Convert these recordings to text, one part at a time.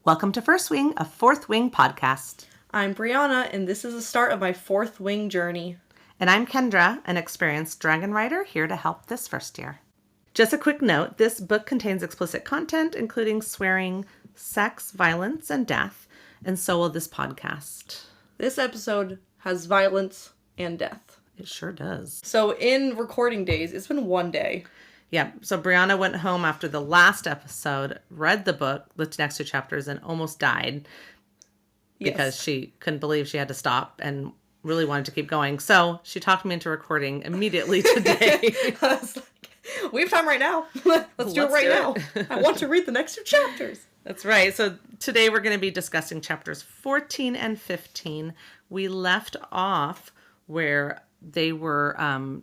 Welcome to First Wing, a Fourth Wing podcast. I'm Brianna, and this is the start of my fourth wing journey. And I'm Kendra, an experienced dragon rider, here to help this first year. Just a quick note, this book contains explicit content, including swearing, sex, violence, and death, and so will this podcast. This episode has violence and death. It sure does. So in recording days, it's been one day. Yeah, so Brianna went home after the last episode, read the book, looked next two chapters, and almost died because she couldn't believe she had to stop and really wanted to keep going. So she talked me into recording immediately today. I was like, we have time right now. Let's do it right now. I want to read the next two chapters. That's right. So today we're going to be discussing chapters 14 and 15. We left off where they were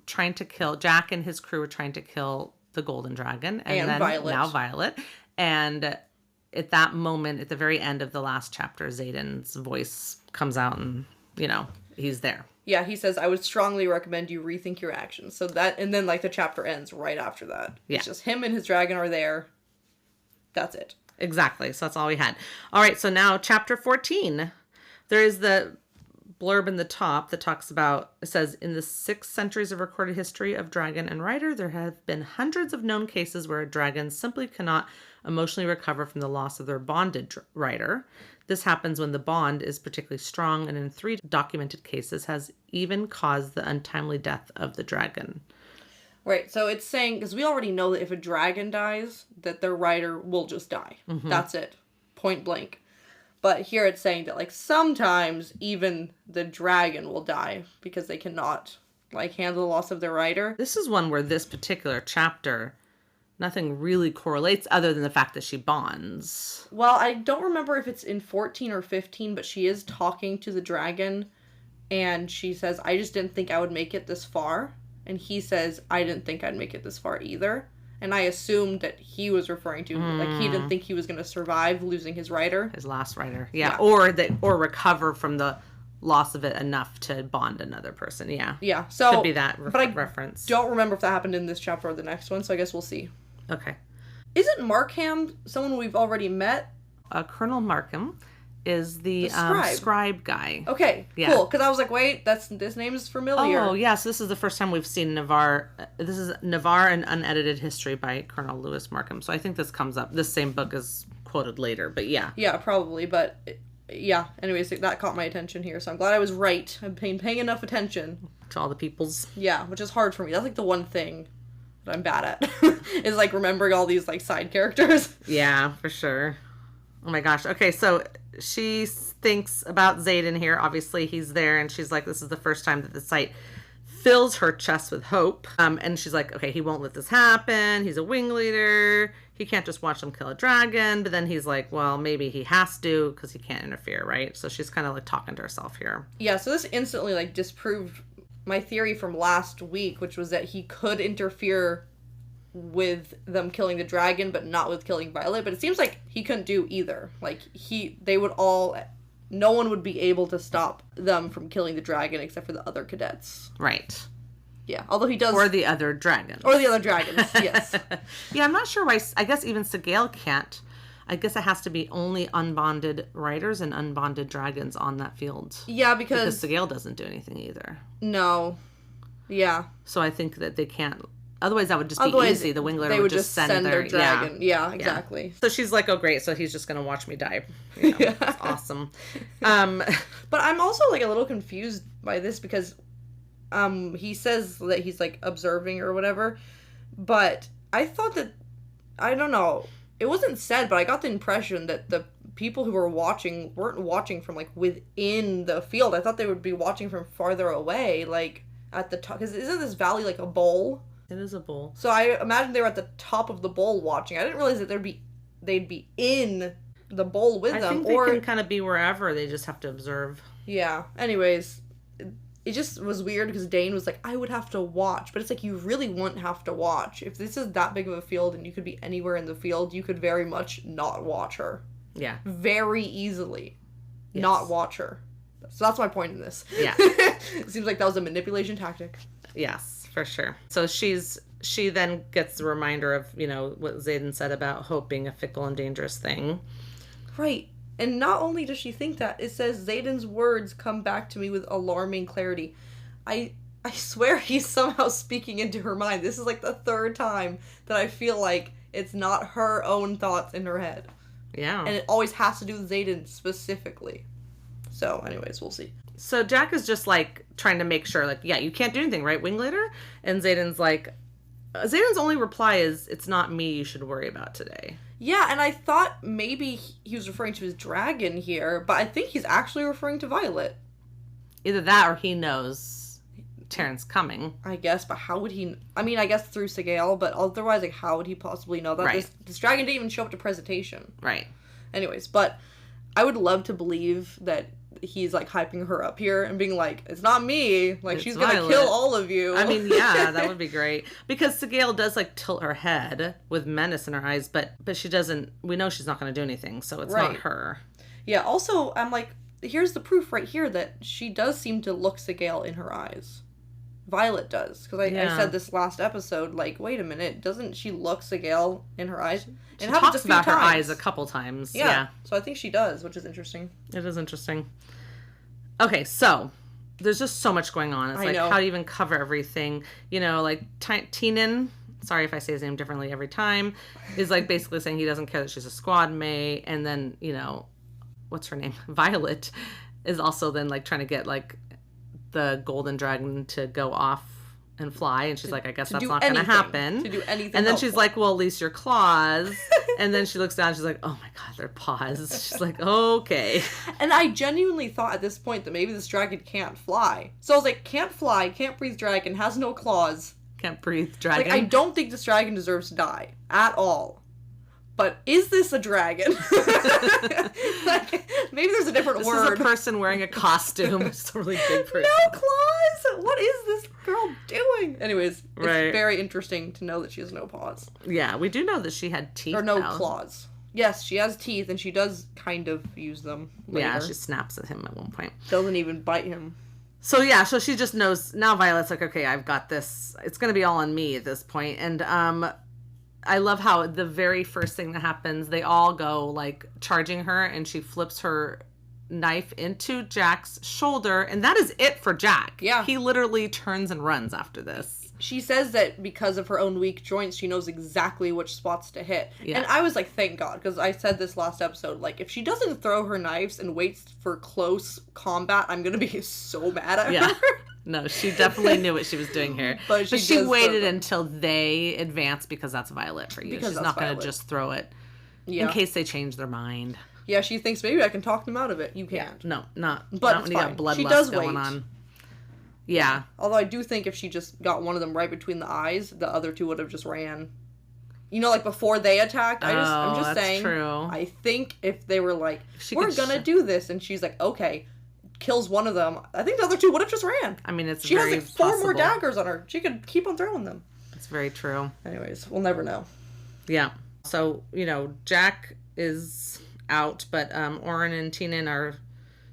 trying to kill, Jack and his crew were trying to kill the golden dragon. And then Violet. Now Violet. And at that moment, at the very end of the last chapter, Xaden's voice comes out and, he's there. Yeah, he says, I would strongly recommend you rethink your actions. So that, and then the chapter ends right after that. Yeah. It's just him and his dragon are there. That's it. Exactly. So that's all we had. All right. So now chapter 14. There is the blurb in the top that talks about, it says, in the 6 centuries of recorded history of dragon and rider, there have been hundreds of known cases where a dragon simply cannot emotionally recover from the loss of their bonded rider. This happens when the bond is particularly strong, and in 3 documented cases has even caused the untimely death of the dragon. Right, so it's saying, because we already know that if a dragon dies, that their rider will just die. Mm-hmm. That's it. Point blank. But here it's saying that, sometimes even the dragon will die because they cannot, handle the loss of their rider. This is one where this particular chapter, nothing really correlates other than the fact that she bonds. Well, I don't remember if it's in 14 or 15, but she is talking to the dragon, and she says, I just didn't think I would make it this far. And he says, I didn't think I'd make it this far either. And I assumed that he was referring to, he didn't think he was going to survive losing his rider. His last rider. Yeah. Or recover from the loss of it enough to bond another person. Yeah. Yeah. So could be that reference. Don't remember if that happened in this chapter or the next one, so I guess we'll see. Okay. Isn't Markham someone we've already met? Colonel Markham is the scribe guy. Okay, yeah. Cool. Because I was like, wait, this name is familiar. Oh, yes. This is the first time we've seen Navarre. This is Navarre, an Unedited History by Colonel Lewis Markham. So I think this comes up. This same book is quoted later, but yeah. Yeah, probably. But yeah, anyways, that caught my attention here. So I'm glad I was right. I've been paying enough attention. To all the peoples. Yeah, which is hard for me. That's the one thing that I'm bad at. is remembering all these side characters. Yeah, for sure. Oh my gosh. Okay, so she thinks about Xaden here. Obviously, he's there, and she's like, this is the first time that the sight fills her chest with hope. And she's like, okay, he won't let this happen. He's a wing leader. He can't just watch them kill a dragon. But then he's like, well, maybe he has to because he can't interfere, right? So she's kind of talking to herself here. Yeah, so this instantly disproved my theory from last week, which was that he could interfere with them killing the dragon, but not with killing Violet. But it seems like he couldn't do either. No one would be able to stop them from killing the dragon except for the other cadets. Right. Yeah, although he does... Or the other dragons. Yes. Yeah, I'm not sure why... I guess even Sigale can't. I guess it has to be only unbonded riders and unbonded dragons on that field. Yeah, because Sigale doesn't do anything either. No. Yeah. So I think that they can't... Otherwise, that would just be easy. The wing leader would just send their dragon. Yeah, exactly. Yeah. So she's like, oh, great. So he's just going to watch me die. That's awesome. But I'm also, a little confused by this because he says that he's, observing or whatever. But I thought that... I don't know. It wasn't said, but I got the impression that the people who were watching weren't watching from, within the field. I thought they would be watching from farther away, at the top. Because isn't this valley, a bowl? It is a bowl. So I imagine they were at the top of the bowl watching. I didn't realize that they'd be in the bowl with them. I think they can kind of be wherever. They just have to observe. Yeah. Anyways, it just was weird because Dane was like, I would have to watch. But it's you really wouldn't have to watch. If this is that big of a field and you could be anywhere in the field, you could very much not watch her. Yeah. Very easily. Yes. Not watch her. So that's my point in this. Yeah. It seems like that was a manipulation tactic. Yes. For sure. So she then gets the reminder of, what Xaden said about hope being a fickle and dangerous thing. Right. And not only does she think that, it says Zayden's words come back to me with alarming clarity. I swear he's somehow speaking into her mind. This is like the third time that I feel like it's not her own thoughts in her head. Yeah. And it always has to do with Zayden specifically. So, anyways, we'll see. So Jack is just like trying to make sure, like, yeah, you can't do anything, right, Winglater? And Zayden's like, Zayden's only reply is, "It's not me you should worry about today." Yeah, and I thought maybe he was referring to his dragon here, but I think he's actually referring to Violet. Either that or he knows Terrence coming. I guess, but how would he... I mean, I guess through Sigale, but otherwise, like, how would he possibly know that? Right. This dragon didn't even show up to presentation. Right. Anyways, but I would love to believe that he's, like, hyping her up here and being like, it's not me. Like, It's she's gonna Violet. kill all of you. I mean, yeah, that would be great. Because Sigale does, like, tilt her head with menace in her eyes, but she doesn't... We know she's not going to do anything, so it's not Right. her. Yeah, also, I'm like, here's the proof right here that she does seem to look Sigale in her eyes. Violet does. Because I said this last episode, like, wait a minute, doesn't she look Sigale in her eyes? She And happens talks a few about her times. eyes a couple times. Yeah. Yeah. So I think she does, which is interesting. It is interesting. Okay, so there's just so much going on. It's I like know. how to even cover everything. You know, like Teenan, sorry if I say his name differently every time, is like basically saying he doesn't care that she's a squad mate. And then, you know, what's her name? Violet is also then like trying to get like the golden dragon to go off and fly, and she's like, I guess that's not going to happen. To do anything And then helpful. she's like, well, at least your claws. And then she looks down, she's like, oh my god, they're paws. She's like, okay. And I genuinely thought at this point that maybe this dragon can't fly. So I was like, can't fly, can't breathe dragon, has no claws. Can't breathe dragon. Like, I don't think this dragon deserves to die. At all. But is this a dragon? Like, maybe there's a different This word. is a person wearing a costume. It's a really big person. No claws! What is this girl doing? Anyways, Right. it's very interesting to know that she has no paws. Yeah, we do know that she had teeth. Or no now. claws. Yes, she has teeth, and she does kind of use them later. Yeah, she snaps at him at one point. doesn't even bite him. So yeah, so she just knows now. Violet's like, okay, I've got this. It's gonna be all on me at this point. And I love how the very first thing that happens, they all go like charging her, and she flips her knife into Jack's shoulder, and that is it for Jack. Yeah. He literally turns and runs after this. She says that because of her own weak joints, she knows exactly which spots to hit. Yeah. And I was like, thank God, because I said this last episode, like, if she doesn't throw her knives and waits for close combat, I'm going to be so mad at Yeah. her. No, she definitely knew what she was doing here. But she she does waited throw- until they advanced because that's Violet for you. Because She's that's not going to Violet. just throw it Yeah. in case they change their mind. Yeah, she thinks maybe I can talk them out of it. You can't. No, not. But not it's when you fine. got bloodlust She does going wait. on. Yeah. Although I do think if she just got one of them right between the eyes, the other two would have just ran. You know, like before they attacked. I'm just that's saying. true. I think if they were like, She we're could gonna do this, and she's like, okay, kills one of them. I think the other two would have just ran. I mean, it's She has very like four more possible. daggers on her. She could keep on throwing them. It's very true. Anyways, we'll never know. Yeah. So, you know, Jack is out, but Oren and Teenan are,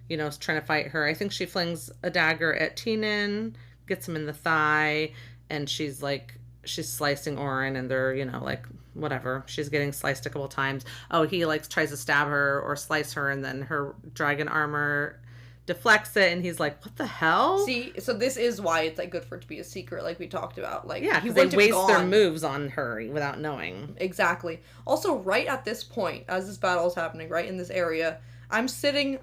you know, trying to fight her. I think she flings a dagger at Teenan, gets him in the thigh, and she's slicing Oren, and they're, you know, like, whatever. She's getting sliced a couple times. Oh, he, like, tries to stab her or slice her, and then her dragon armor deflects it, and he's like, what the hell? See, so this is why it's like good for it to be a secret, like we talked about. Like, Yeah, he because they wouldn't have waste their gone. moves on her without knowing. Exactly. Also, right at this point, as this battle is happening, right in this area, I'm sitting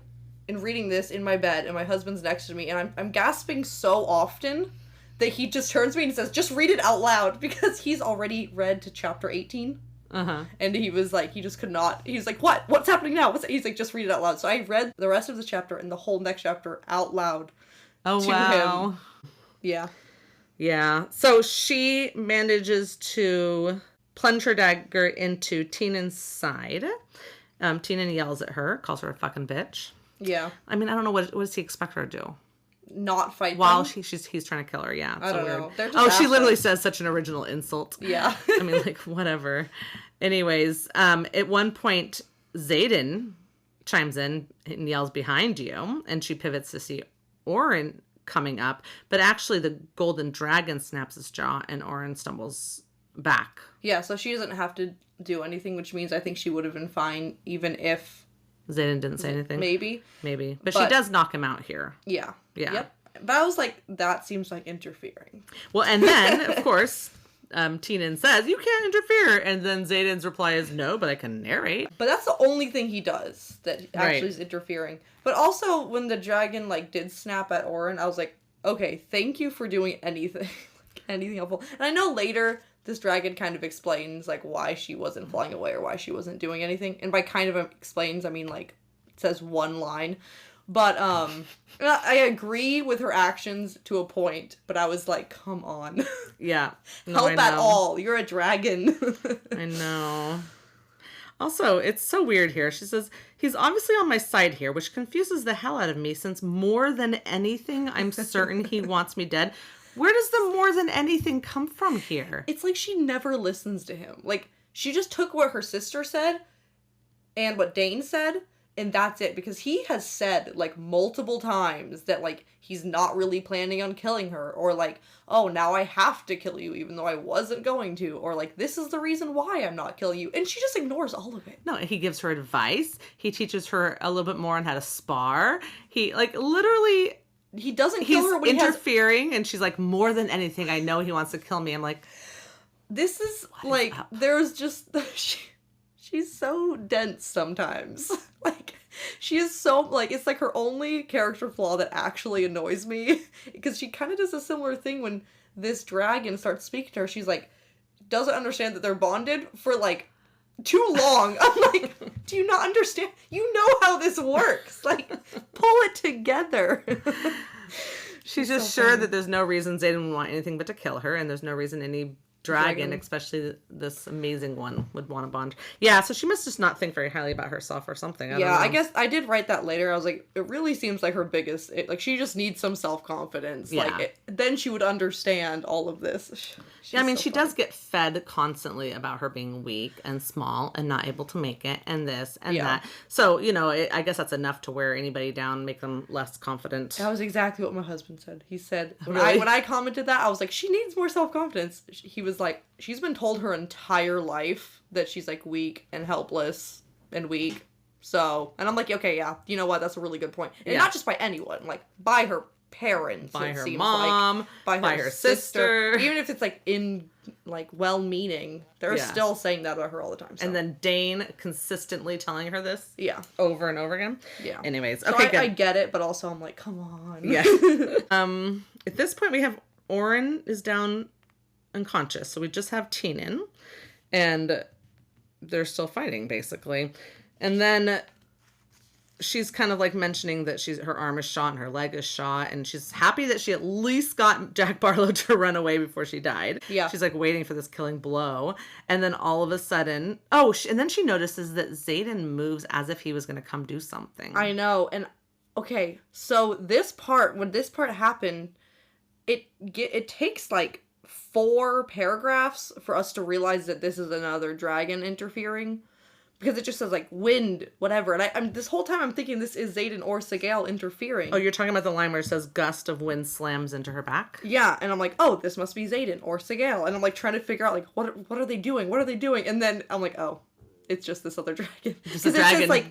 and reading this in my bed, and my husband's next to me, and I'm gasping so often that he just turns to me and says, just read it out loud, because he's already read to chapter 18. Uh-huh. And he was like, he just could not. He's like, what? What's happening now? He's like, just read it out loud. So I read the rest of the chapter and the whole next chapter out loud. Oh, To wow. him. Yeah. Yeah. So she manages to plunge her dagger into Teenan's side. Teenan yells at her, calls her a fucking bitch. Yeah. I mean, I don't know what does he expect her to do Not fight while them. he's trying to kill her. Yeah, it's I so don't weird. know. They're just Oh, she literally assholes. says such an original insult. Yeah. I mean, like, whatever. Anyways, at one point, Zayden chimes in and yells behind you, and she pivots to see Oren coming up, but actually the golden dragon snaps his jaw, and Oren stumbles back. Yeah, so she doesn't have to do anything, which means I think she would have been fine even if Zayden didn't say anything. Maybe. But she does knock him out here. Yeah. Yeah. Yep. But I was like, that seems like interfering. Well, and then, of course, Tienan says, you can't interfere. And then Zayden's reply is, no, but I can narrate. But that's the only thing he does that actually is interfering. But also, when the dragon, like, did snap at Oren, I was like, okay, thank you for doing anything. Anything helpful. And I know later, this dragon kind of explains, like, why she wasn't flying away or why she wasn't doing anything. And by kind of explains, I mean, like, it says one line. But, I agree with her actions to a point, but I was like, come on. Yeah. No, help at all. You're a dragon. I know. Also, it's so weird here. She says, he's obviously on my side here, which confuses the hell out of me since more than anything, I'm certain he wants me dead. Where does the more than anything come from here? It's like she never listens to him. Like, she just took what her sister said and what Dane said, and that's it. Because he has said, like, multiple times that, like, he's not really planning on killing her. Or, like, oh, now I have to kill you even though I wasn't going to. Or, like, this is the reason why I'm not killing you. And she just ignores all of it. No, he gives her advice. He teaches her a little bit more on how to spar. He, like, literally... He doesn't kill her when interfering, and she's like, more than anything, I know he wants to kill me. I'm like... This is, like, there's just... She's so dense sometimes. Like, she is so, like, it's like her only character flaw that actually annoys me. Because she kind of does a similar thing when this dragon starts speaking to her. She's like, doesn't understand that they're bonded for, like, too long. I'm like, do you not understand? You know how this works. Like, pull it together. She's just sure that there's no reason Zayden would want anything but to kill her, and there's no reason any dragon, especially this amazing one, would want to bond. Yeah, so she must just not think very highly about herself or something. I don't know. I guess I did write that later. I was like, it really seems like her biggest, like, she just needs some self-confidence. Yeah. Like, then she would understand all of this. Yeah, I mean, she does get fed constantly about her being weak and small and not able to make it and this and that. So, you know, I guess that's enough to wear anybody down, make them less confident. That was exactly what my husband said. He said, when I commented that, I was like, she needs more self-confidence. He was like, she's been told her entire life that she's, like, weak and helpless and weak. So, and I'm like, okay, yeah, you know what? That's a really good point. And not just by anyone, like, by her parents, by her mom, like, by her sister. Even if it's, like, well-meaning, they're still saying that about her all the time. So. And then Dane consistently telling her this. Yeah. Over and over again. Yeah. Anyways, so okay, good. I get it, but also I'm like, come on. Yeah. At this point, we have Oren is down unconscious, so we just have Tienan, and they're still fighting, basically. And then she's kind of like mentioning that her arm is shot and her leg is shot, and she's happy that she at least got Jack Barlow to run away before she died. Yeah. She's like waiting for this killing blow. And then all of a sudden, and then she notices that Zayden moves as if he was going to come do something. I know. And okay, so when this part happened, it takes like 4 paragraphs for us to realize that this is another dragon interfering. Because it just says, like, wind, whatever. And I'm this whole time I'm thinking this is Zayden or Sigale interfering. Oh, you're talking about the line where it says gust of wind slams into her back? Yeah, and I'm like, oh, this must be Zayden or Sigale. And I'm, like, trying to figure out, like, what are they doing? What are they doing? And then I'm like, oh, it's just this other dragon. Because it says, like,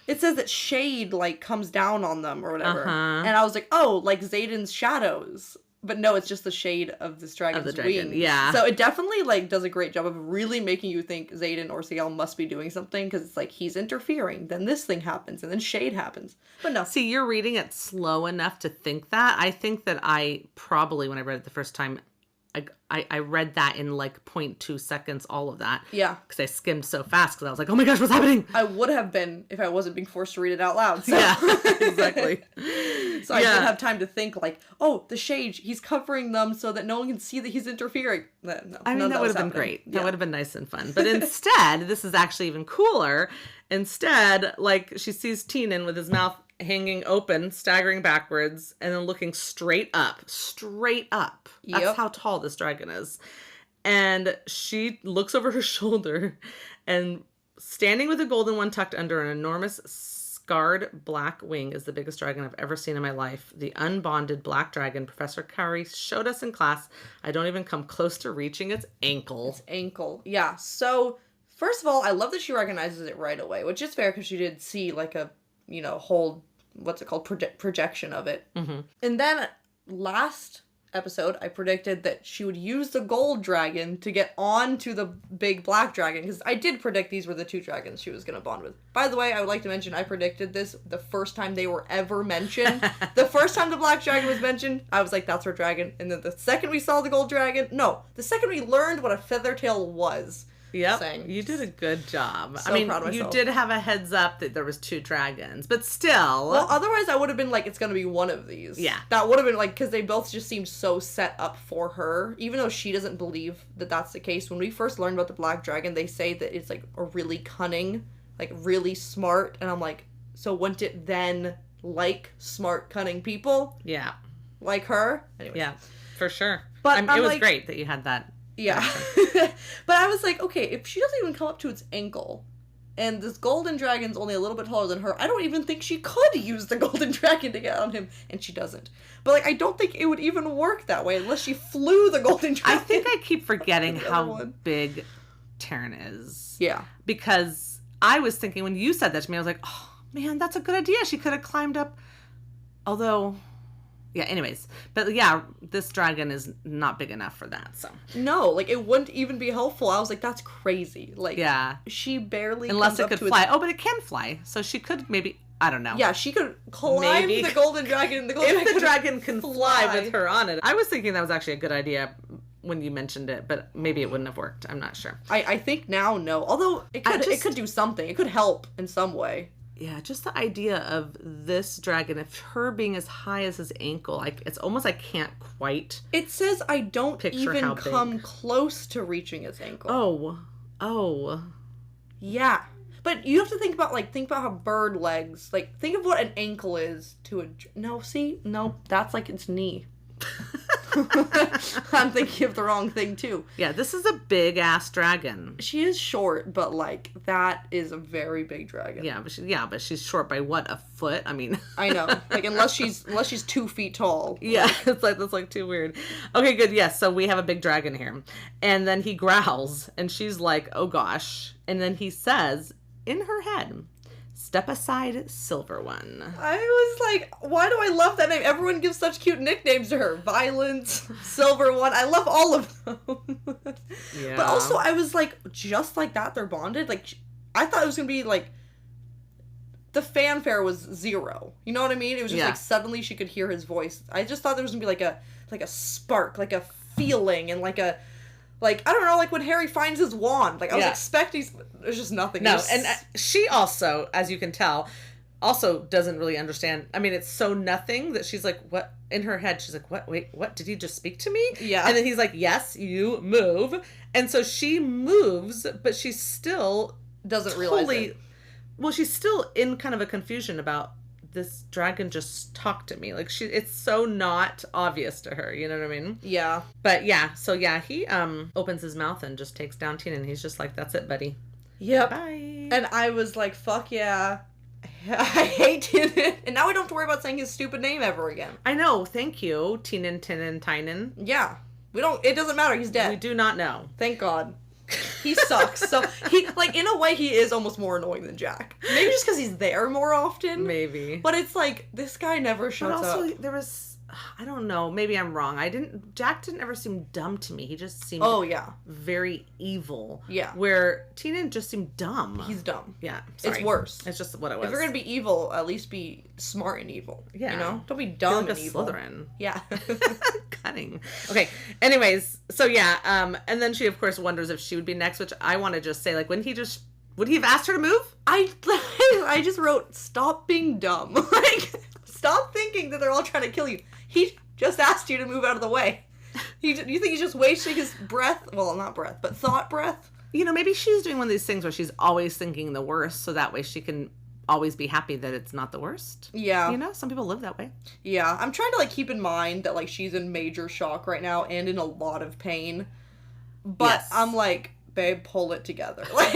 it says that shade, like, comes down on them or whatever. And I was like, oh, like Zayden's shadows. But no, it's just the shade of this dragon's wings. Yeah. So it definitely, like, does a great job of really making you think Zayden or Sigale must be doing something, because it's like, he's interfering, then this thing happens, and then shade happens. But no. See, you're reading it slow enough to think that. I think that I probably, when I read it the first time, I read that in like 0.2 seconds, all of that. Yeah. Because I skimmed so fast because I was like, oh my gosh, what's happening? I would have been if I wasn't being forced to read it out loud. So. Yeah, exactly. So I did have time to think like, oh, the shade, he's covering them so that no one can see that he's interfering. No, I mean, that would have been great. That would have been nice and fun. But instead, this is actually even cooler. Instead, like, she sees Tienan with his mouth hanging open, staggering backwards, and then looking straight up. Straight up. That's how tall this dragon is. And she looks over her shoulder, and standing with a golden one tucked under an enormous scarred black wing is the biggest dragon I've ever seen in my life. The unbonded black dragon Professor Curry showed us in class. I don't even come close to reaching its ankle. Its ankle. Yeah. So First of all, I love that she recognizes it right away, which is fair because she did see like a, whole, what's it called, projection of it. Mm-hmm. And then last episode, I predicted that she would use the gold dragon to get onto the big black dragon, because I did predict these were the two dragons she was going to bond with. By the way, I would like to mention I predicted this the first time they were ever mentioned. The first time the black dragon was mentioned, I was like, that's her dragon. And then the second we saw the gold dragon, the second we learned what a Feathertail was. Yep, Saying. you did a good job. So proud of you myself. did have a heads up that there was two dragons, but still. Well, otherwise I would have been like, it's going to be one of these. Yeah. That would have been like, because they both just seemed so set up for her, even though she doesn't believe that that's the case. When we first learned about the black dragon, they say that it's like a really cunning, like really smart, and I'm like, so wouldn't it then like smart, cunning people? Yeah. Like her? Anyway. Yeah, for sure. But it I'm was like- great that you had that. Yeah. But I was like, okay, if she doesn't even come up to its ankle, and this golden dragon's only a little bit taller than her, I don't even think she could use the golden dragon to get on him, and she doesn't. But, like, I don't think it would even work that way unless she flew the golden dragon. I think I keep forgetting The other how one. big Taryn is. Yeah. Because I was thinking, when you said that to me, I was like, oh, man, that's a good idea. She could have climbed up. Although, yeah, anyways. But, yeah, this dragon is not big enough for that, so. No, like, it wouldn't even be helpful. I was like, that's crazy. Like, Yeah. she barely Unless comes it up could to fly. Oh, but it can fly. So she could maybe, I don't know. Yeah, she could climb Maybe. the golden dragon, and the golden If the dragon dragon can fly with her on it. I was thinking that was actually a good idea when you mentioned it, but maybe it wouldn't have worked. I'm not sure. I think now, no. Although, it could do something. It could help in some way. Yeah, just the idea of this dragon, if her being as high as his ankle, like it's almost I can't quite. It says I don't Picture how even big. come close to reaching its ankle. Oh. Yeah. But you have to think about how bird legs, like, think of what an ankle is to a... No, that's like its knee. I'm thinking of the wrong thing, too. Yeah, this is a big ass dragon. She is short, but, like, that is a very big dragon. Yeah, but she's short by what, a foot? I mean, I know. Like, unless she's 2 feet tall. yeah, that's like too weird. Okay, good. Yes, so we have a big dragon here, and then he growls, and she's like, "Oh gosh!" And then he says in her head, "Step aside, Silver One." I was like, why do I love that name? Everyone gives such cute nicknames to her. Violence, Silver One. I love all of them. Yeah. But also, I was like, just like that, they're bonded. Like, I thought it was going to be like, the fanfare was zero. You know what I mean? It was just Yeah. like, suddenly she could hear his voice. I just thought there was going to be like a spark, like a feeling, and like a... Like, I don't know, like when Harry finds his wand. Like, I was Yeah. expecting... There's just nothing. No, There's- and she also, as you can tell, also doesn't really understand. I mean, it's so nothing that she's like, what? In her head, she's like, what? Wait, what? Did he just speak to me? Yeah. And then he's like, yes, you move. And so she moves, but she's still doesn't realize totally... it. Well, she's still in kind of a confusion about this dragon just talked to me. Like, it's so not obvious to her. You know what I mean? Yeah. But yeah, so yeah, he opens his mouth and just takes down Tina, and he's just like, that's it, buddy. Yep. Bye. And I was like, fuck yeah. I hate it. And now I don't have to worry about saying his stupid name ever again. I know. Thank you, Tinen, Tinen, Tynan. Yeah. It doesn't matter. He's dead. We do not know. Thank God. He sucks. So, like, in a way, he is almost more annoying than Jack. Maybe just because he's there more often. Maybe. But it's like, this guy never But shuts also, up. there was, I don't know, maybe I'm wrong. Jack didn't ever seem dumb to me. He just seemed Oh, yeah. very evil. Yeah. Where Tinen just seemed dumb. He's dumb. Yeah. Sorry. It's worse. It's just what it was. If you're going to be evil, at least be smart and evil. Yeah. You know? Don't be Feel dumb like and a evil. Slytherin. Yeah. Cutting. Okay. Anyways, so yeah, and then she of course wonders if she would be next, which I want to just say, like, would he have asked her to move? I just wrote, stop being dumb. Like, stop thinking that they're all trying to kill you. He just asked you to move out of the way. You think he's just wasting his breath? Well, not breath, but thought breath? You know, maybe she's doing one of these things where she's always thinking the worst, so that way she can always be happy that it's not the worst. Yeah. You know, some people live that way. Yeah. I'm trying to, like, keep in mind that, like, she's in major shock right now and in a lot of pain. But Yes. I'm like, babe, pull it together. Like,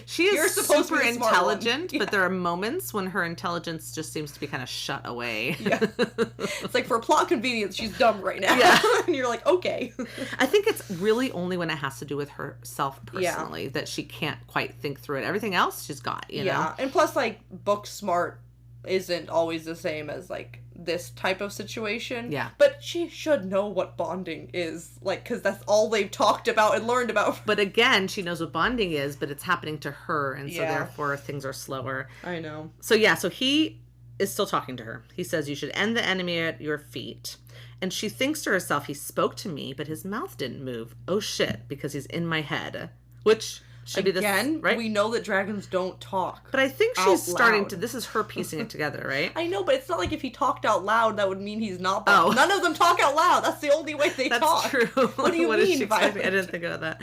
she you're is supposed to super be the smart one. intelligent, Yeah. but there are moments when her intelligence just seems to be kind of shut away. Yeah. It's like, for plot convenience, she's dumb right now. Yeah. And you're like, okay. I think it's really only when it has to do with herself Yeah. personally that she can't quite think through it. Everything else she's got, you know? And plus, like, book smart isn't always the same as, like, this type of situation. Yeah. But she should know what bonding is, like, because that's all they've talked about and learned about. But again, she knows what bonding is, but it's happening to her, and so Yeah. therefore things are slower. I know. So yeah, so he is still talking to her. He says, "You should end the enemy at your feet." And she thinks to herself, he spoke to me, but his mouth didn't move. Oh shit, because he's in my head. Which should be Again, this, right? we know that dragons don't talk. But I think out she's starting loud. to, this is her piecing it together, right? I know, but it's not like if he talked out loud, that would mean he's not. Oh. None of them talk out loud. That's the only way they That's talk. true. What do you is mean, she expecting? I Violet? didn't think about that.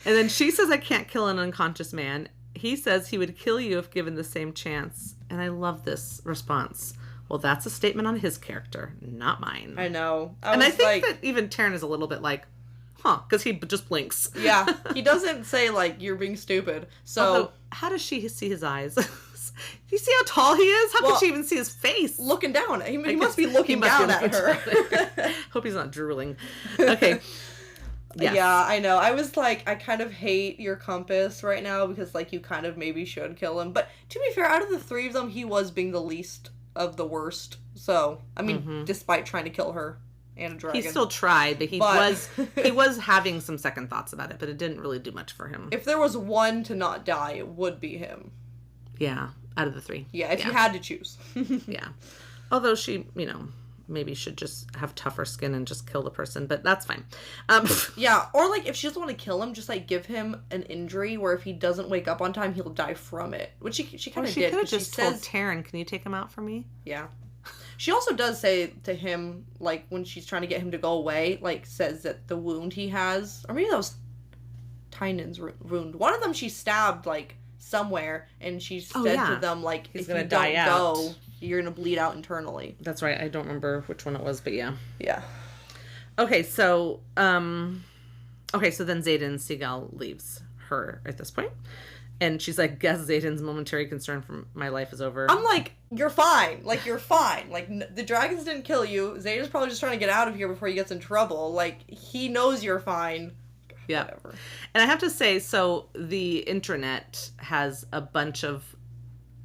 And then she says, "I can't kill an unconscious man." He says he would kill you if given the same chance. And I love this response. Well, that's a statement on his character, not mine. I know. And I was think like, that even Taryn is a little bit like, huh, because he just blinks. yeah, he doesn't say, like, you're being stupid. So, Although, how does she see his eyes? Do you see how tall he is? How Well, can she even see his face? looking down. He I must guess be looking he must down be at looking her. down. Hope he's not drooling. Okay. Yes. Yeah, I know. I was like, I kind of hate your compass right now because, like, you kind of maybe should kill him. But to be fair, out of the three of them, he was being the least of the worst. So, I mean, despite trying to kill her and a dragon. He still tried, but he was having some second thoughts about it, but it didn't really do much for him. If there was one to not die, it would be him. Yeah, out of the three. Yeah, if you had to choose. Yeah. Although she, maybe should just have tougher skin and just kill the person, but that's fine. Yeah, or, like, if she doesn't want to kill him, just, like, give him an injury where if he doesn't wake up on time, he'll die from it. Which she kind of she did. could have 'Cause just she told says, Taryn, "Can you take him out for me?" yeah. She also does say to him, like, when she's trying to get him to go away, like, says that the wound he has, or maybe that was Tynan's wound. One of them she stabbed, like, somewhere, and she said to them, like, He's if gonna you die don't out. go, you're gonna bleed out internally. That's right. I don't remember which one it was, but yeah. Yeah. Okay, so then Xaden Seagal leaves her at this point. And she's like, "Guess Xaden's momentary concern for my life is over." I'm like, you're fine. Like, you're fine. Like, the dragons didn't kill you. Xaden's probably just trying to get out of here before he gets in trouble. Like, he knows you're fine. Yeah. Whatever. And I have to say, so the intranet has a bunch of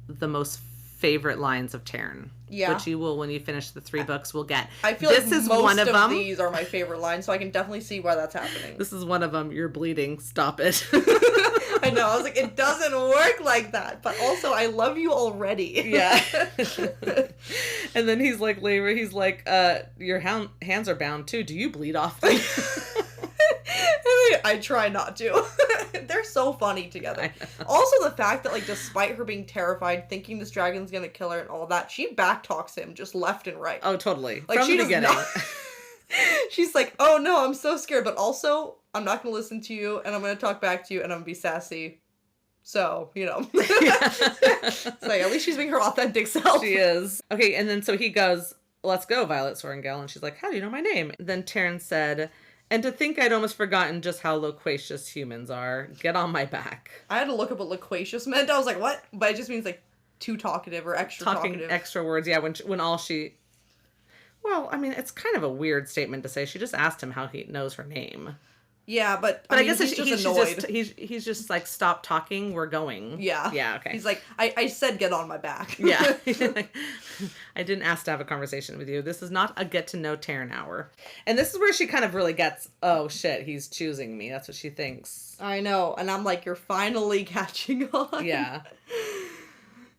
the most favorite lines of Taryn. Yeah. Which you will, when you finish the 3 books, will get. I feel this like is most one of them. these are my favorite lines, so I can definitely see why that's happening. This is one of them. "You're bleeding. Stop it." I know. I was like, it doesn't work like that. But also, I love you already. Yeah. And then he's like, later, he's like, "Your hands are bound too. Do you bleed often?" I try not to. They're so funny together. Also, the fact that, like, despite her being terrified, thinking this dragon's gonna kill her and all that, she backtalks him just left and right. Oh, totally. Like, From she the does beginning. not- She's like, "Oh no, I'm so scared, but also I'm not gonna listen to you, and I'm gonna talk back to you, and I'm gonna be sassy." So, It's like, at least she's being her authentic self. She is. Okay, and then so he goes, "Let's go, Violet Sorrengail." And she's like, "How do you know my name?" Then Taryn said, "And to think I'd almost forgotten just how loquacious humans are. Get on my back." I had to look up what loquacious meant. I was like, what? But it just means, like, too talkative or extra Talking talkative. extra words. Yeah, when all she... Well, I mean, it's kind of a weird statement to say. She just asked him how he knows her name. Yeah, but But I mean, guess he's just annoyed. he's just like, "Stop talking, we're going." Yeah. Yeah, okay. He's like, I said get on my back. Yeah. "I didn't ask to have a conversation with you. This is not a get to know Taryn hour." And this is where she kind of really gets, oh shit, he's choosing me. That's what she thinks. I know. And I'm like, you're finally catching on. Yeah.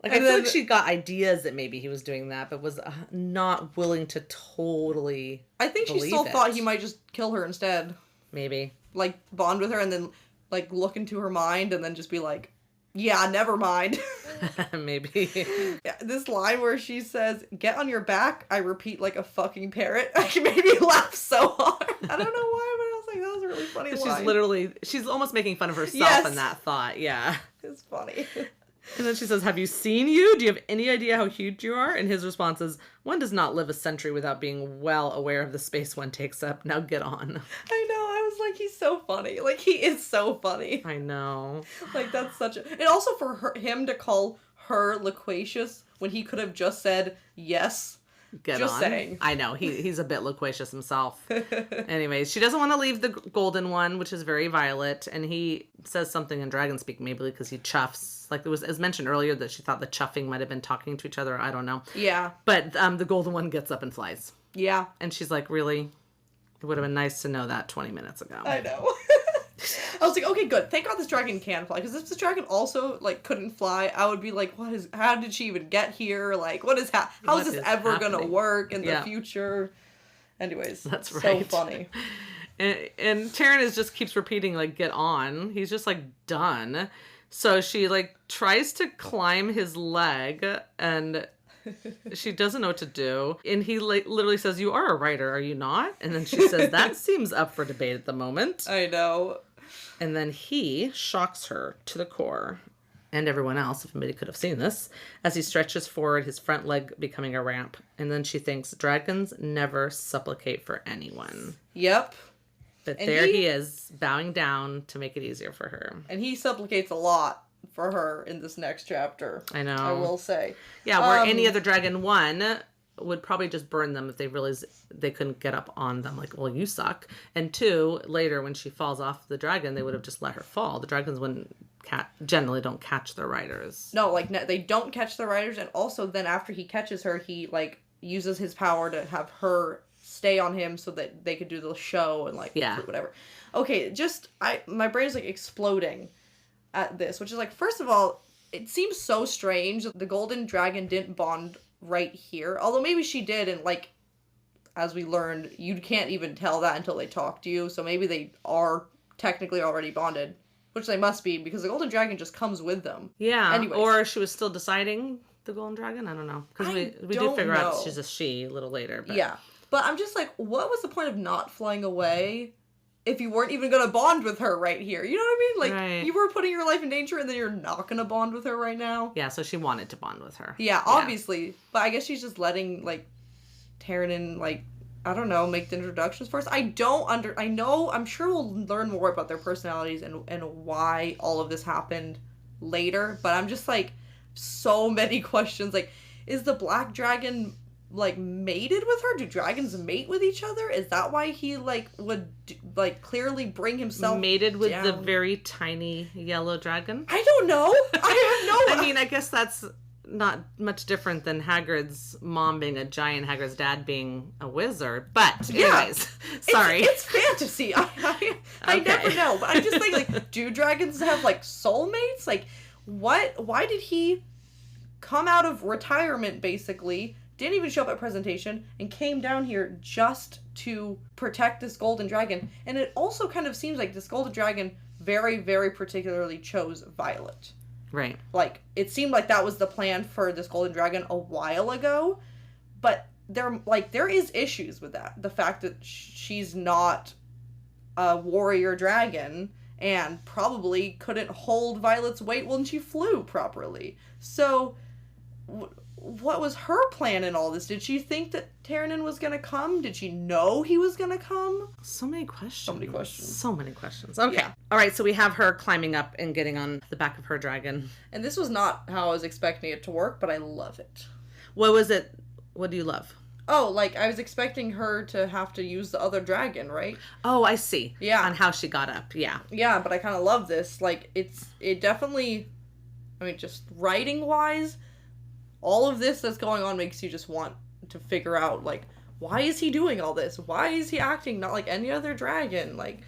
Like, And I feel then- like she got ideas that maybe he was doing that, but was not willing to totally I think she believe still it. thought he might just kill her instead. Maybe. Like, bond with her and then, like, look into her mind and then just be like, yeah, never mind. Maybe. Yeah, this line where she says, "Get on your back," I repeat like a fucking parrot. It made me laugh so hard. I don't know why, but I was like, that was a really funny line. She's almost making fun of herself Yes. in that thought. Yeah. It's funny. And then she says, "Have you seen you? Do you have any idea how huge you are?" And his response is, "One does not live a century without being well aware of the space one takes up. Now get on." I know. I was like, he's so funny. Like, he is so funny. I know. Like, that's such a... And also for him to call her loquacious when he could have just said yes. Just saying. I know. He's a bit loquacious himself. Anyways, she doesn't want to leave the golden one, which is very Violet. And he says something in dragon speak, maybe because he chuffs. Like, it was as mentioned earlier that she thought the chuffing might have been talking to each other. I don't know. Yeah. But the golden one gets up and flies. Yeah. And she's like, really? It would have been nice to know that 20 minutes ago. I know. I was like, okay, good. Thank God this dragon can fly. Because if this dragon also, like, couldn't fly, I would be like, how did she even get here? Like, how is this ever going to work in the future? Anyways. That's right. So funny. And Tyrion just keeps repeating, like, get on. He's just, like, done. So she, like, tries to climb his leg, and she doesn't know what to do. And he, like, literally says, you are a writer, are you not? And then she says, that seems up for debate at the moment. I know. And then he shocks her to the core, and everyone else, if anybody could have seen this, as he stretches forward, his front leg becoming a ramp. And then she thinks, dragons never supplicate for anyone. Yep. But and there he is, bowing down to make it easier for her. And he supplicates a lot for her in this next chapter. I know. I will say. Yeah, where any other dragon, one, would probably just burn them if they realized they couldn't get up on them. Like, well, you suck. And two, later when she falls off the dragon, they would have just let her fall. The dragons wouldn't generally don't catch their riders. No, like, they don't catch their riders. And also then after he catches her, he, like, uses his power to have her stay on him so that they could do the show and, like, whatever. Okay, my brain is, like, exploding at this, which is, like, first of all, it seems so strange that the golden dragon didn't bond right here. Although maybe she did, and, like, as we learned, you can't even tell that until they talk to you, so maybe they are technically already bonded, which they must be, because the golden dragon just comes with them. Yeah. Anyways. Or she was still deciding the golden dragon? I don't know. Because we do figure out she's a she a little later. But... Yeah. But I'm just like, what was the point of not flying away if you weren't even going to bond with her right here? You know what I mean? Like, you were putting your life in danger and then you're not going to bond with her right now? Yeah, so she wanted to bond with her. Yeah, obviously. But I guess she's just letting, like, Tyrion, like, I don't know, make the introductions first. I'm sure we'll learn more about their personalities and why all of this happened later. But I'm just, like, so many questions. Like, is the black dragon, like, mated with her? Do dragons mate with each other? Is that why he, like, would, like, clearly bring himself mated with down? The very tiny yellow dragon? I don't know. I have no... I mean, I guess that's not much different than Hagrid's mom being a giant, Hagrid's dad being a wizard. But anyways, sorry. It's fantasy. I never know. But I just think, like, do dragons have, like, soulmates? Like, what? Why did he come out of retirement, basically, didn't even show up at presentation, and came down here just to protect this golden dragon? And it also kind of seems like this golden dragon very, very particularly chose Violet. Right. Like, it seemed like that was the plan for this golden dragon a while ago, but there is issues with that. The fact that she's not a warrior dragon and probably couldn't hold Violet's weight when she flew properly. So, what was her plan in all this? Did she think that Tyrion was going to come? Did she know he was going to come? So many questions. So many questions. Okay. Yeah. All right, so we have her climbing up and getting on the back of her dragon. And this was not how I was expecting it to work, but I love it. What was it? What do you love? Oh, like, I was expecting her to have to use the other dragon, right? Oh, I see. Yeah. On how she got up, yeah. Yeah, but I kind of love this. Like, it definitely, I mean, just writing-wise, all of this that's going on makes you just want to figure out, like, why is he doing all this? Why is he acting not like any other dragon? Like,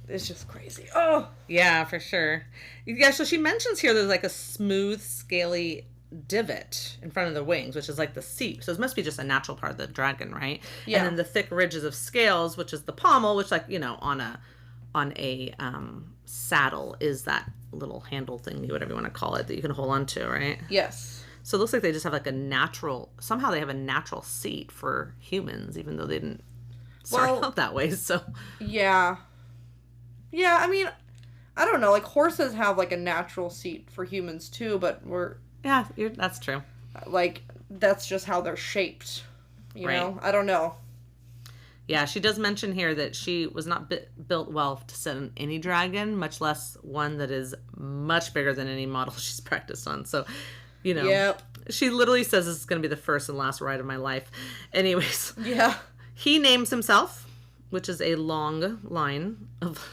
it's just crazy. Oh! Yeah, for sure. Yeah, so she mentions here there's, like, a smooth, scaly divot in front of the wings, which is like the seat. So it must be just a natural part of the dragon, right? Yeah. And then the thick ridges of scales, which is the pommel, which, like, you know, on a saddle is that little handle thingy, whatever you want to call it, that you can hold on to, right? Yes. So it looks like they just have like a natural, somehow they have a natural seat for humans, even though they didn't start out that way, so. Yeah. Yeah, I mean, I don't know, like, horses have, like, a natural seat for humans, too, but yeah, that's true. Like, that's just how they're shaped, you know? I don't know. Yeah, she does mention here that she was not built well to sit on any dragon, much less one that is much bigger than any model she's practiced on. So, you know, Yep. she literally says this is going to be the first and last ride of my life. Anyways, Yeah. he names himself, which is a long line of.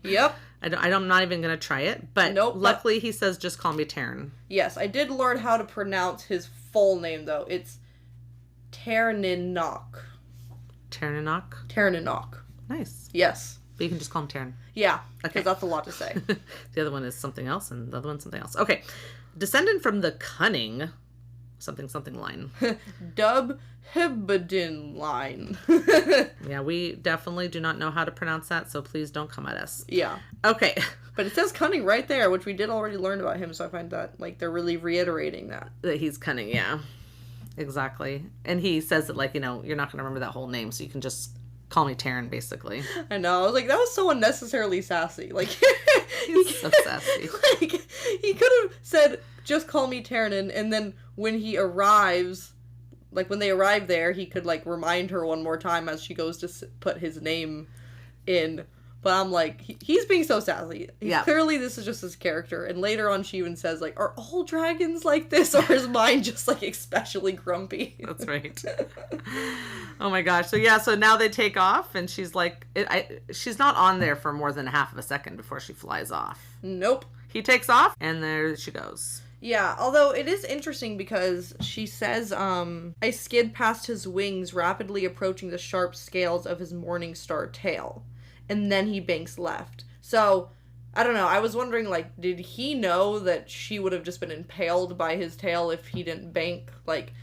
Yep. I'm not even going to try it, but Nope, luckily he says, just call me Taryn. Yes, I did learn how to pronounce his full name, though. It's Terninok. Terninok? Terninok. Nice. Yes. But you can just call him Taryn. Yeah, because Okay. that's a lot to say. The other one is something else, and the other one's something else. Okay. Descendant from the cunning something line. Dub Hibadin line. Yeah, we definitely do not know how to pronounce that, so please don't come at us. Yeah. Okay. But it says cunning right there, which we did already learn about him, so I find that, like, they're really reiterating that. That he's cunning, yeah. Exactly. And he says that, like, you know, you're not going to remember that whole name, so you can just call me Taryn, basically. I know. I was like, that was so unnecessarily sassy. Like, He's so sassy. Like, he could have said, just call me Taryn, and then when he arrives, like, when they arrive there, he could, like, remind her one more time as she goes to put his name in. But I'm like, he's being so sassy. Yeah. Clearly, this is just his character. And later on, she even says, like, are all dragons like this? Or is mine just, like, especially grumpy? That's right. Oh my gosh. So yeah, so now they take off, and she's like, she's not on there for more than half of a second before she flies off. Nope. He takes off, and there she goes. Yeah, although it is interesting because she says, I skid past his wings, rapidly approaching the sharp scales of his morning star tail. And then he banks left. So, I don't know. I was wondering, like, did he know that she would have just been impaled by his tail if he didn't bank? Like,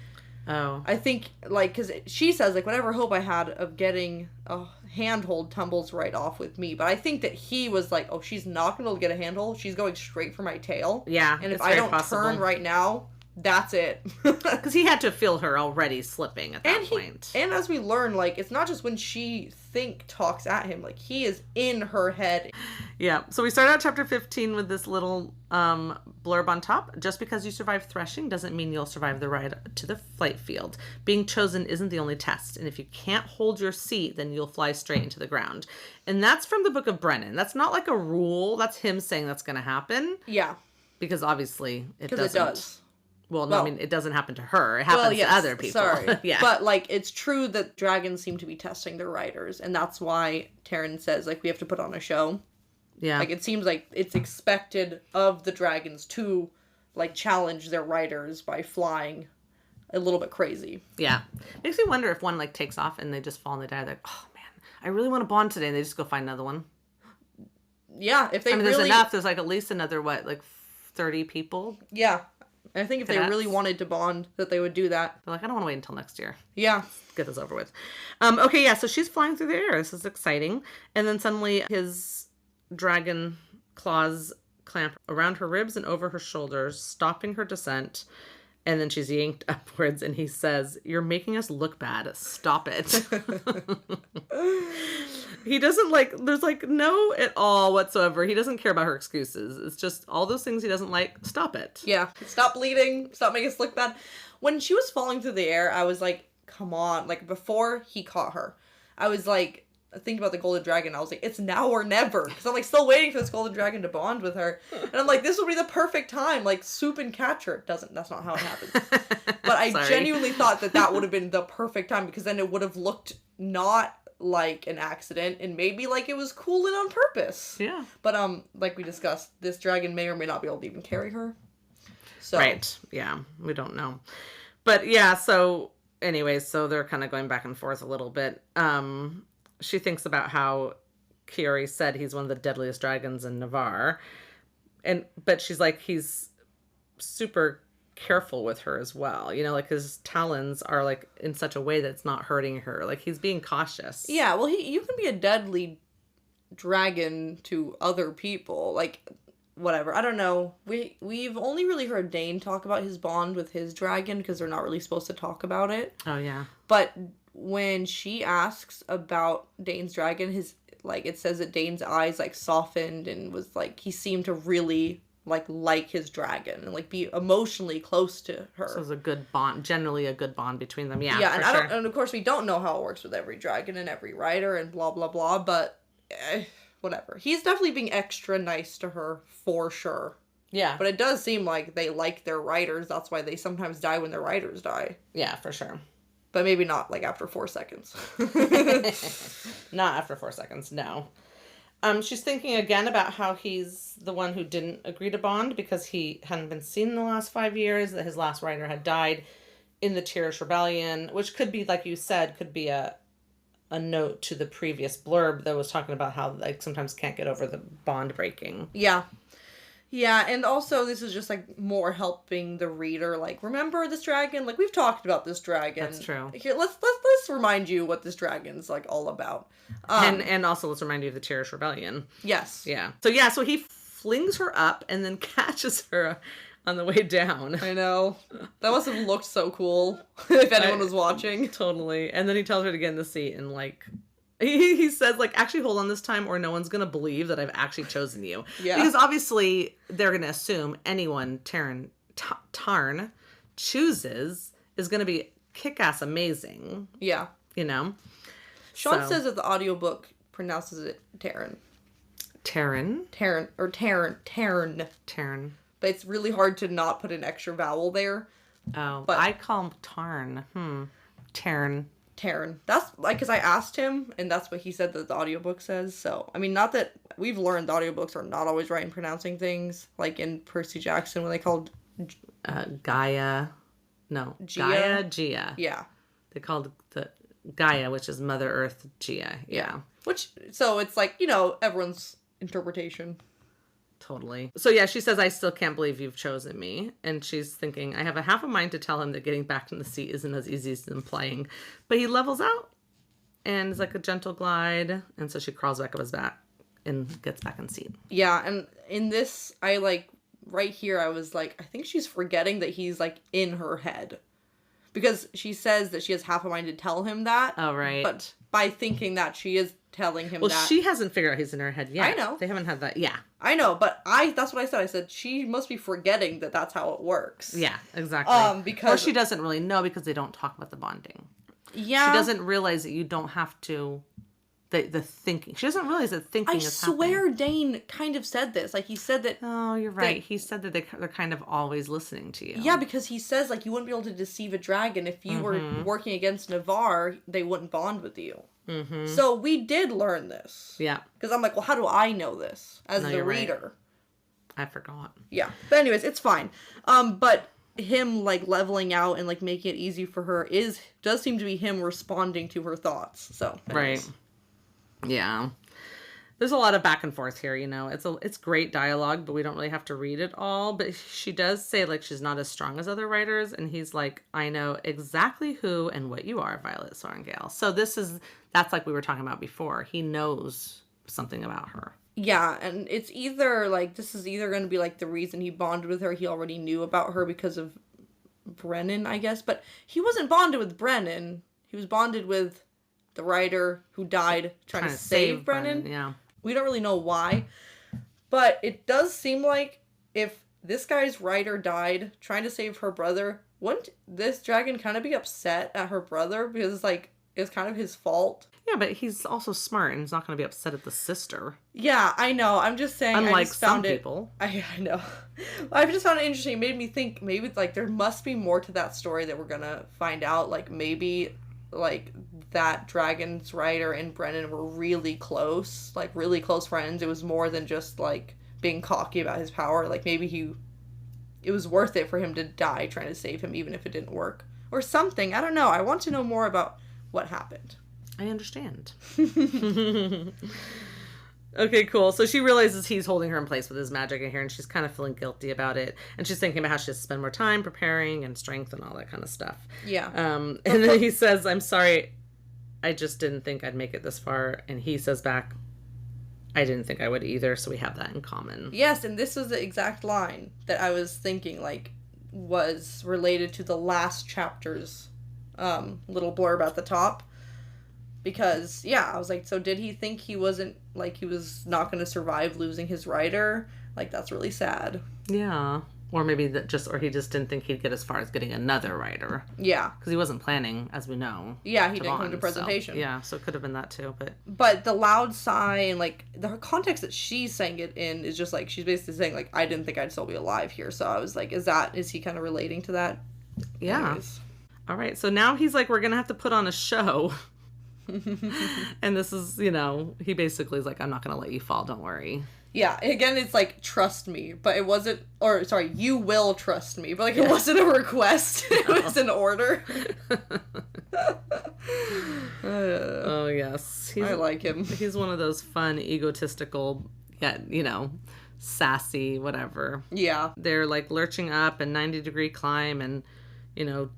Oh. I think, like, because she says, like, whatever hope I had of getting a handhold tumbles right off with me. But I think that he was like, oh, she's not going to get a handhold. She's going straight for my tail. Yeah. And if it's I very don't possible. turn right now, that's it. Because he had to feel her already slipping at that point. And as we learn, like, it's not just when she talks at him, like, he is in her head. Yeah. So we start out chapter 15 with this little blurb on top. Just because you survive threshing doesn't mean you'll survive the ride to the flight field. Being chosen isn't the only test. And if you can't hold your seat, then you'll fly straight into the ground. And that's from the Book of Brennan. That's not like a rule. That's him saying that's going to happen. Yeah. Because obviously it doesn't. Because it does. Well, no, I mean, it doesn't happen to her. It happens to other people. Sorry. Yeah. But, like, it's true that dragons seem to be testing their riders, and that's why Taryn says, like, we have to put on a show. Yeah. Like, it seems like it's expected of the dragons to, like, challenge their riders by flying a little bit crazy. Yeah. Makes me wonder if one, like, takes off and they just fall and they die. They're like, oh, man, I really want to bond today. And they just go find another one. Yeah, if they there's really... enough. There's, like, at least another, what, like 30 people? Yeah. I think if they Cadets. really wanted to bond, that they would do that. They're like, I don't want to wait until next year. Yeah. Get this over with. Okay, yeah, so she's flying through the air. This is exciting. And then suddenly his dragon claws clamp around her ribs and over her shoulders, stopping her descent. And then she's yanked upwards, and he says, "You're making us look bad. Stop it." He doesn't like, there's like no at all whatsoever. He doesn't care about her excuses. It's just all those things he doesn't like. Stop it. Yeah. Stop bleeding. Stop making us look bad. When she was falling through the air, I was like, come on. Like, before he caught her, I was like, thinking about the golden dragon. I was like, it's now or never. Because I'm like still waiting for this golden dragon to bond with her. And I'm like, this would be the perfect time. Like, swoop and catch her. That's not how it happens. But I genuinely thought that would have been the perfect time, because then it would have looked not like an accident and maybe like it was cool and on purpose. Yeah. But like we discussed, this dragon may or may not be able to even carry her. So Right. Yeah. We don't know. But yeah, so anyways, so they're kind of going back and forth a little bit. She thinks about how Kiori said he's one of the deadliest dragons in Navarre. But she's like, he's super careful with her as well. You know, like his talons are like in such a way that it's not hurting her. Like he's being cautious. Yeah, well, you can be a deadly dragon to other people. Like, whatever. I don't know. We've only really heard Dane talk about his bond with his dragon, because they're not really supposed to talk about it. Oh, yeah. But when she asks about Dane's dragon, his, like, it says that Dane's eyes, like, softened and was, like, he seemed to really like his dragon and like be emotionally close to her. So it's a good bond, generally a good bond between them. Yeah, Yeah, for and I sure. don't, and of course we don't know how it works with every dragon and every rider and blah blah blah, but whatever. He's definitely being extra nice to her for sure. Yeah, But it does seem like they like their riders. That's why they sometimes die when their riders die. yeah, for sure. But maybe not like after 4 seconds. Not after 4 seconds, no. She's thinking again about how he's the one who didn't agree to bond because he hadn't been seen in the last 5 years, that his last rider had died in the Tirish Rebellion, which could be, like you said, could be a note to the previous blurb that was talking about how like sometimes can't get over the bond breaking. Yeah. Yeah, and also this is just like more helping the reader. Like, remember this dragon? Like we've talked about this dragon. That's true. Here, let's remind you what this dragon's like all about. And also let's remind you of the Tirish Rebellion. Yes. Yeah. So he flings her up and then catches her on the way down. I know. That must have looked so cool if anyone was watching. Totally. And then he tells her to get in the seat and like he says like, actually hold on this time or no one's gonna believe that I've actually chosen you. Yeah. Because obviously they're gonna assume anyone Tarn chooses is gonna be kick-ass amazing. Yeah. You know? Sean So- says that the audiobook pronounces it Taryn. Taryn. Taryn. But it's really hard to not put an extra vowel there. Oh, But- I call him Tarn. Tarn. Taryn. That's like, because I asked him, and that's what he said that the audiobook says. So, I mean, not that we've learned the audiobooks are not always right in pronouncing things. Like in Percy Jackson when they called, Gaia. No. Gia? Gia. yeah. They called the Gaia, which is Mother Earth, Gia. Yeah. Which, so it's like, you know, everyone's interpretation. Totally. So yeah, she says, I still can't believe you've chosen me. And she's thinking, I have a half a mind to tell him that getting back in the seat isn't as easy as implying. But he levels out and it's like a gentle glide. And so she crawls back up his back and gets back in the seat. Yeah, and in this, I like, right here, I was like, I think she's forgetting that he's like in her head. Because she says that she has half a mind to tell him that. Oh, right. But by thinking that, she is telling him Well, that. she hasn't figured out he's in her head yet. I know. They haven't had that. Yeah. I know, but that's what I said. I said, she must be forgetting that that's how it works. Yeah, exactly. Because or she doesn't really know because they don't talk about the bonding. Yeah. She doesn't realize that you don't have to, the thinking. She doesn't realize that thinking I is swear happening. Dane kind of said this. Like, he said that... Oh, you're right. He said that they're kind of always listening to you. Yeah, because he says, like, you wouldn't be able to deceive a dragon. If you were working against Navarre, they wouldn't bond with you. Mm-hmm. So we did learn this. Yeah. Because I'm like, well, how do I know this as No, the you're right. reader? I forgot. Yeah. But anyways, it's fine. But him, like, leveling out and, like, making it easy for her does seem to be him responding to her thoughts. So, anyways. Right. Yeah. There's a lot of back and forth here, you know. It's great dialogue, but we don't really have to read it all. But she does say, like, she's not as strong as other writers. And he's like, I know exactly who and what you are, Violet Sorrengail. So that's like we were talking about before. He knows something about her. Yeah, and it's either, like, this is either going to be, like, the reason he bonded with her. He already knew about her because of Brennan, I guess. But he wasn't bonded with Brennan. He was bonded with the writer who died trying to save Brennan. Yeah. We don't really know why. But it does seem like if this guy's writer died trying to save her brother, wouldn't this dragon kind of be upset at her brother? Because, like, it's kind of his fault. Yeah, but he's also smart and he's not going to be upset at the sister. Yeah, I know. I'm just saying. Unlike I just found some people. I know. I just found it interesting. It made me think maybe it's like there must be more to that story that we're gonna find out. Like maybe like that dragon's writer and Brennan were really close, like really close friends. It was more than just like being cocky about his power. Like maybe it was worth it for him to die trying to save him, even if it didn't work or something. I don't know. I want to know more about what happened. I understand. Okay, cool. So she realizes he's holding her in place with his magic in here, and she's kind of feeling guilty about it. And she's thinking about how she has to spend more time preparing and strength and all that kind of stuff. Yeah. And then he says, I'm sorry, I just didn't think I'd make it this far. And he says back, I didn't think I would either, so we have that in common. Yes, and this was the exact line that I was thinking, like, was related to the last chapter's little blurb at the top. Because, yeah, I was like, so did he think he wasn't, like, he was not going to survive losing his writer? Like, that's really sad. Yeah. Or maybe or he just didn't think he'd get as far as getting another writer. Yeah. Because he wasn't planning, as we know. Yeah, he didn't come to presentation. So, yeah, so it could have been that too, but... But the loud sigh and, like, the context that she's saying it in is just, like, she's basically saying, like, I didn't think I'd still be alive here. So I was like, is he kind of relating to that? Yeah. Anyways. All right, so now he's like, we're going to have to put on a show. And this is, he basically is like, I'm not going to let you fall, don't worry. Yeah, again, it's like, trust me, but it wasn't, or sorry, you will trust me, but like, it wasn't a request, it was an order. Oh, yes. I like him. He's one of those fun, egotistical, yet, sassy, whatever. Yeah. They're like lurching up and 90-degree climb and,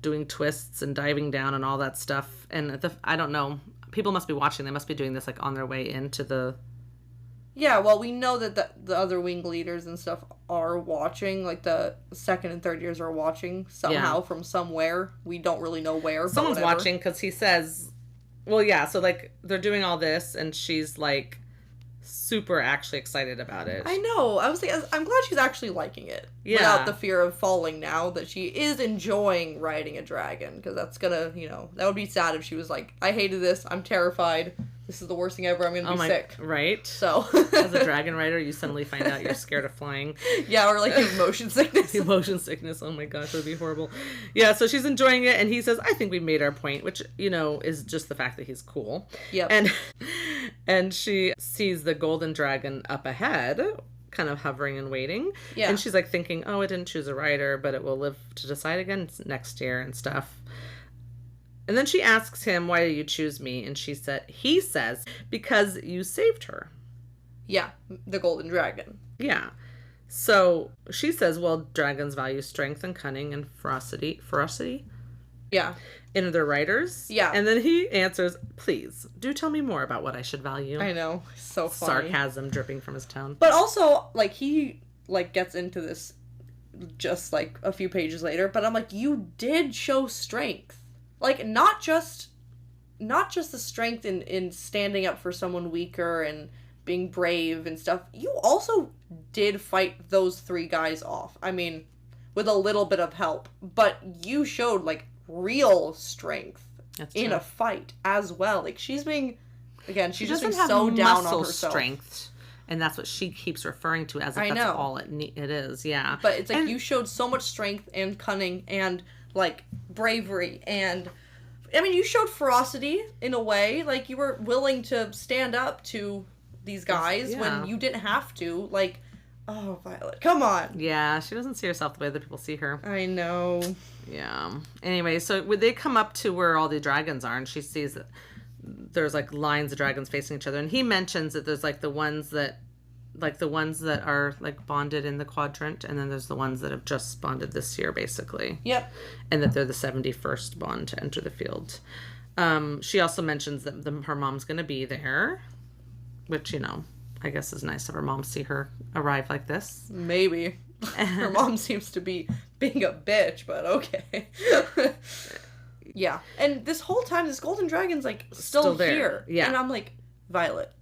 doing twists and diving down and all that stuff. And I don't know, people must be watching, they must be doing this like on their way into the... Yeah, well, we know that the other wing leaders and stuff are watching. Like, the second and third years are watching somehow from somewhere. We don't really know where. Someone's watching because he says, well, yeah, so, like, they're doing all this, and she's, like, super actually excited about it. I know. I was like, I'm glad she's actually liking it. Yeah. Without the fear of falling now, that she is enjoying riding a dragon. Because that's gonna, that would be sad if she was like, I hated this, I'm terrified. This is the worst thing ever. I'm going to be sick. Right? So. As a dragon rider, you suddenly find out you're scared of flying. Yeah, or like motion sickness. Motion sickness. Oh my gosh, that would be horrible. Yeah, so she's enjoying it, and he says, I think we made our point, which, is just the fact that he's cool. Yep. And she sees the golden dragon up ahead, kind of hovering and waiting. Yeah. And she's like thinking, oh, I didn't choose a rider, but it will live to decide again next year and stuff. And then she asks him, why did you choose me? And he says, because you saved her. Yeah, the golden dragon. Yeah. So she says, well, dragons value strength and cunning and ferocity. Yeah. In their riders. Yeah. And then he answers, please, do tell me more about what I should value. I know. So funny. Sarcasm dripping from his tone. But also, like, he, like, gets into this just, like, a few pages later. But I'm like, you did show strength. Like, not just the strength in standing up for someone weaker and being brave and stuff. You also did fight those 3 guys off. I mean, with a little bit of help. But you showed, like, real strength in a fight as well. Like, she's being, again, she's just being so down on herself. Strength. And that's what she keeps referring to as if that's all it is. Yeah. But it's like, you showed so much strength and cunning and, like, bravery and, I mean, you showed ferocity in a way. Like, you were willing to stand up to these guys when you didn't have to. Like, oh, Violet, come on. Yeah, she doesn't see herself the way that people see her. I know. Yeah. Anyway, so when they come up to where all the dragons are, and she sees that there's, like, lines of dragons facing each other, and he mentions that there's, like, the ones that are, like, bonded in the quadrant, and then there's the ones that have just bonded this year, basically. Yep. And that they're the 71st bond to enter the field. She also mentions that her mom's going to be there, which, I guess is nice of her mom to see her arrive like this. Maybe. Her mom seems to be being a bitch, but okay. Yeah. And this whole time, this golden dragon's, like, still here. Yeah. And I'm like, Violet,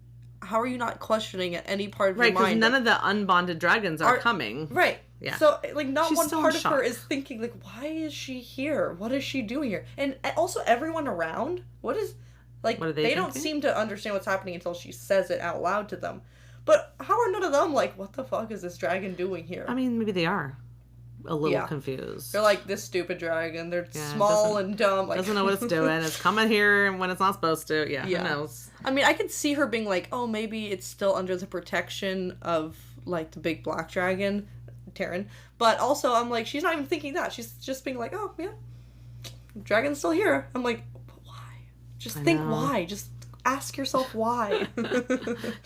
how are you not questioning at any part of your mind? Right, because none of the unbonded dragons are coming. Right. Yeah. So, like, not She's one still part in of her shock. is thinking, like, why is she here? What is she doing here? And also, everyone around, what are they don't seem to understand what's happening until she says it out loud to them. But how are none of them like, what the fuck is this dragon doing here? I mean, maybe they are a little confused. They're like, this stupid dragon. They're small and dumb. Like, doesn't know what it's doing. It's coming here when it's not supposed to. Yeah, who knows? I mean, I could see her being like, oh, maybe it's still under the protection of, like, the big black dragon, Terran. But also, I'm like, she's not even thinking that. She's just being like, oh, yeah, dragon's still here. I'm like, but why? Just think why. Just ask yourself why. She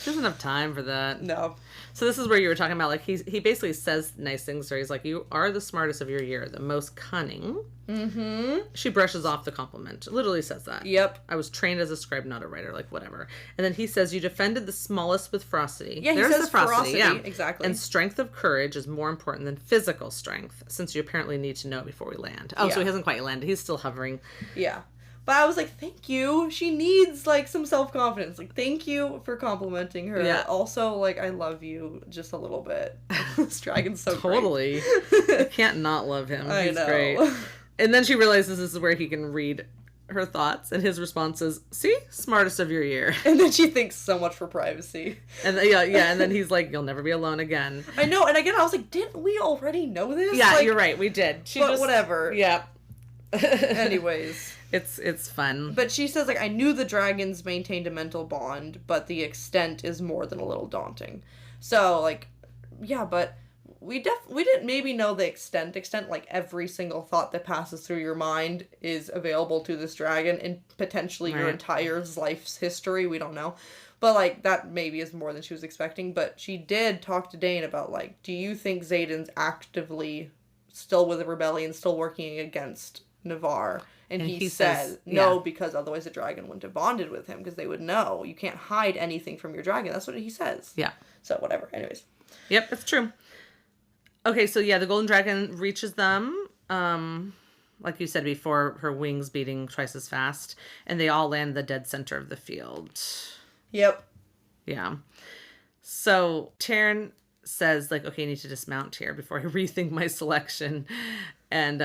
doesn't have time for that. No. So this is where you were talking about, like, he basically says nice things. So he's like, you are the smartest of your year, the most cunning. Mm-hmm. She brushes off the compliment. Literally says that. Yep. I was trained as a scribe, not a writer, like, whatever. And then he says, you defended the smallest with ferocity. Yeah, There's he says the ferocity. Yeah. exactly. And strength of courage is more important than physical strength, since you apparently need to know before we land. Oh, so he hasn't quite landed. He's still hovering. Yeah. But I was like, thank you. She needs, like, some self-confidence. Like, thank you for complimenting her. Yeah. Also, like, I love you just a little bit. This dragon's so Totally. great. You can't not love him. I He's know. great. And then she realizes this is where he can read her thoughts, and his response is, see? Smartest of your year. And then she thinks so much for privacy. And and then he's like, you'll never be alone again. I know, and again, I was like, didn't we already know this? Yeah, Like, you're right, we did. But whatever. Yeah. Anyways. It's fun. But she says, like, I knew the dragons maintained a mental bond, but the extent is more than a little daunting. So, like, yeah, but we didn't maybe know the extent, like, every single thought that passes through your mind is available to this dragon in potentially your Right. entire life's history. We don't know. But, like, that maybe is more than she was expecting. But she did talk to Dane about, like, do you think Xaden's actively still with the rebellion, still working against Navarre? And he said, no, yeah. because otherwise the dragon wouldn't have bonded with him, because they would know. You can't hide anything from your dragon. That's what he says. Yeah. So, whatever. Anyways. Yep, it's true. Okay, so yeah, the golden dragon reaches them, like you said before, her wings beating twice as fast, and they all land in the dead center of the field. Yep. Yeah. So Taryn says, like, okay, I need to dismount here before I rethink my selection. And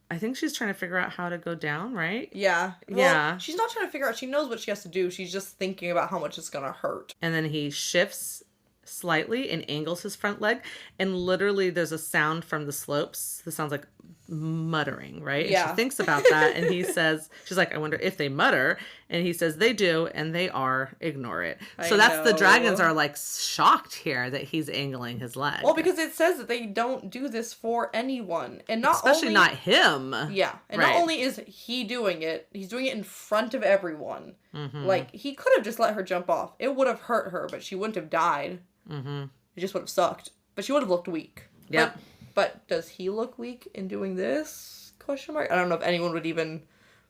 I think she's trying to figure out how to go down, right? Yeah. Well, Yeah. she's not trying to figure out. She knows what she has to do. She's just thinking about how much it's going to hurt. And then he shifts slightly and angles his front leg, and literally there's a sound from the slopes that sounds like muttering, right? And Yeah. she thinks about that, and he says, she's like, I wonder if they mutter, and he says they do, and they are, ignore it. So I that's the know. dragons are like shocked here that he's angling his leg. Well, because it says that they don't do this for anyone. And not especially only... not him. Yeah. And Right. not only is he doing it, he's doing it in front of everyone. Mm-hmm. Like, he could have just let her jump off. It would have hurt her, but she wouldn't have died. Mm-hmm. It just would have sucked. But she would have looked weak. Yep. But does he look weak in doing this? Question mark. I don't know if anyone would even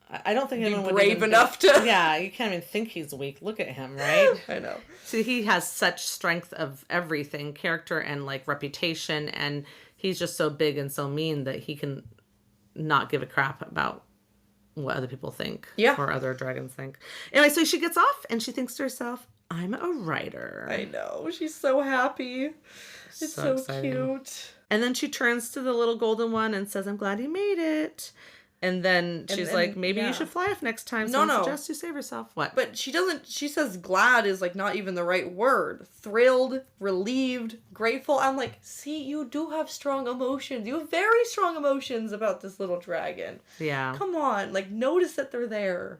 I don't think be anyone would brave even enough think- to. Yeah, you can't even think he's weak. Look at him, right? I know. See, he has such strength of everything, character and like reputation, and he's just so big and so mean that he can not give a crap about what other people think. Yeah. Or other dragons think. Anyway, so she gets off and she thinks to herself, I'm a writer. I know. She's so happy. It's so exciting. cute. And then she turns to the little golden one and says, I'm glad you made it. And then she's then, like, maybe yeah. you should fly off next time. No, So I no. suggest you save yourself. What? But she doesn't, she says glad is like not even the right word. Thrilled, relieved, grateful. I'm like, see, you do have strong emotions. You have very strong emotions about this little dragon. Yeah. Come on, like notice that they're there.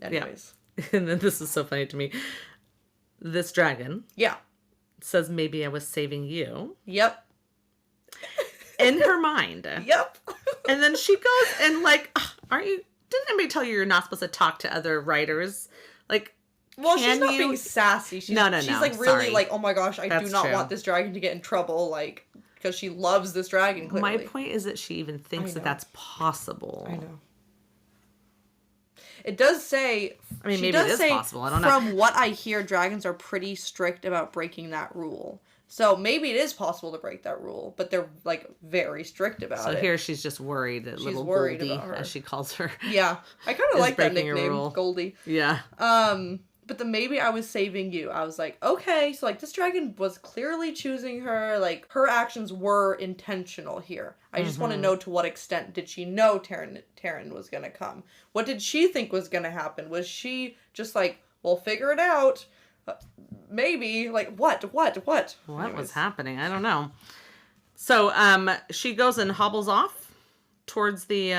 Anyways. And then this is so funny to me. This dragon Yeah. says, maybe I was saving you. Yep. In her mind. Yep. And then she goes and like, "Ugh, aren't you, didn't anybody tell you you're not supposed to talk to other writers? Like, Well, she's Can not you- being sassy. She's, No, she's no, like really sorry. like, oh my gosh, I do That's not true. want this dragon to get in trouble, like, because she loves this dragon, clearly. my point is that she even thinks I that know. that's possible. I know. It does say. I mean, she maybe does it is say, possible. I don't know. From what I hear, dragons are pretty strict about breaking that rule. So maybe it is possible to break that rule, but they're like very strict about So it. here she's just worried that She's little worried Goldie, about her. as she calls her. Yeah, I kind of Is like that breaking a nickname, rule. Goldie. Yeah. But the maybe I was saving you. I was like, okay, so like this dragon was clearly choosing her. Like her actions were intentional here. I just want to know to what extent did she know Taryn was gonna come? What did she think was gonna happen? Was she just like, well, figure it out? Maybe like what? What Anyways. was happening? I don't know. So she goes and hobbles off towards the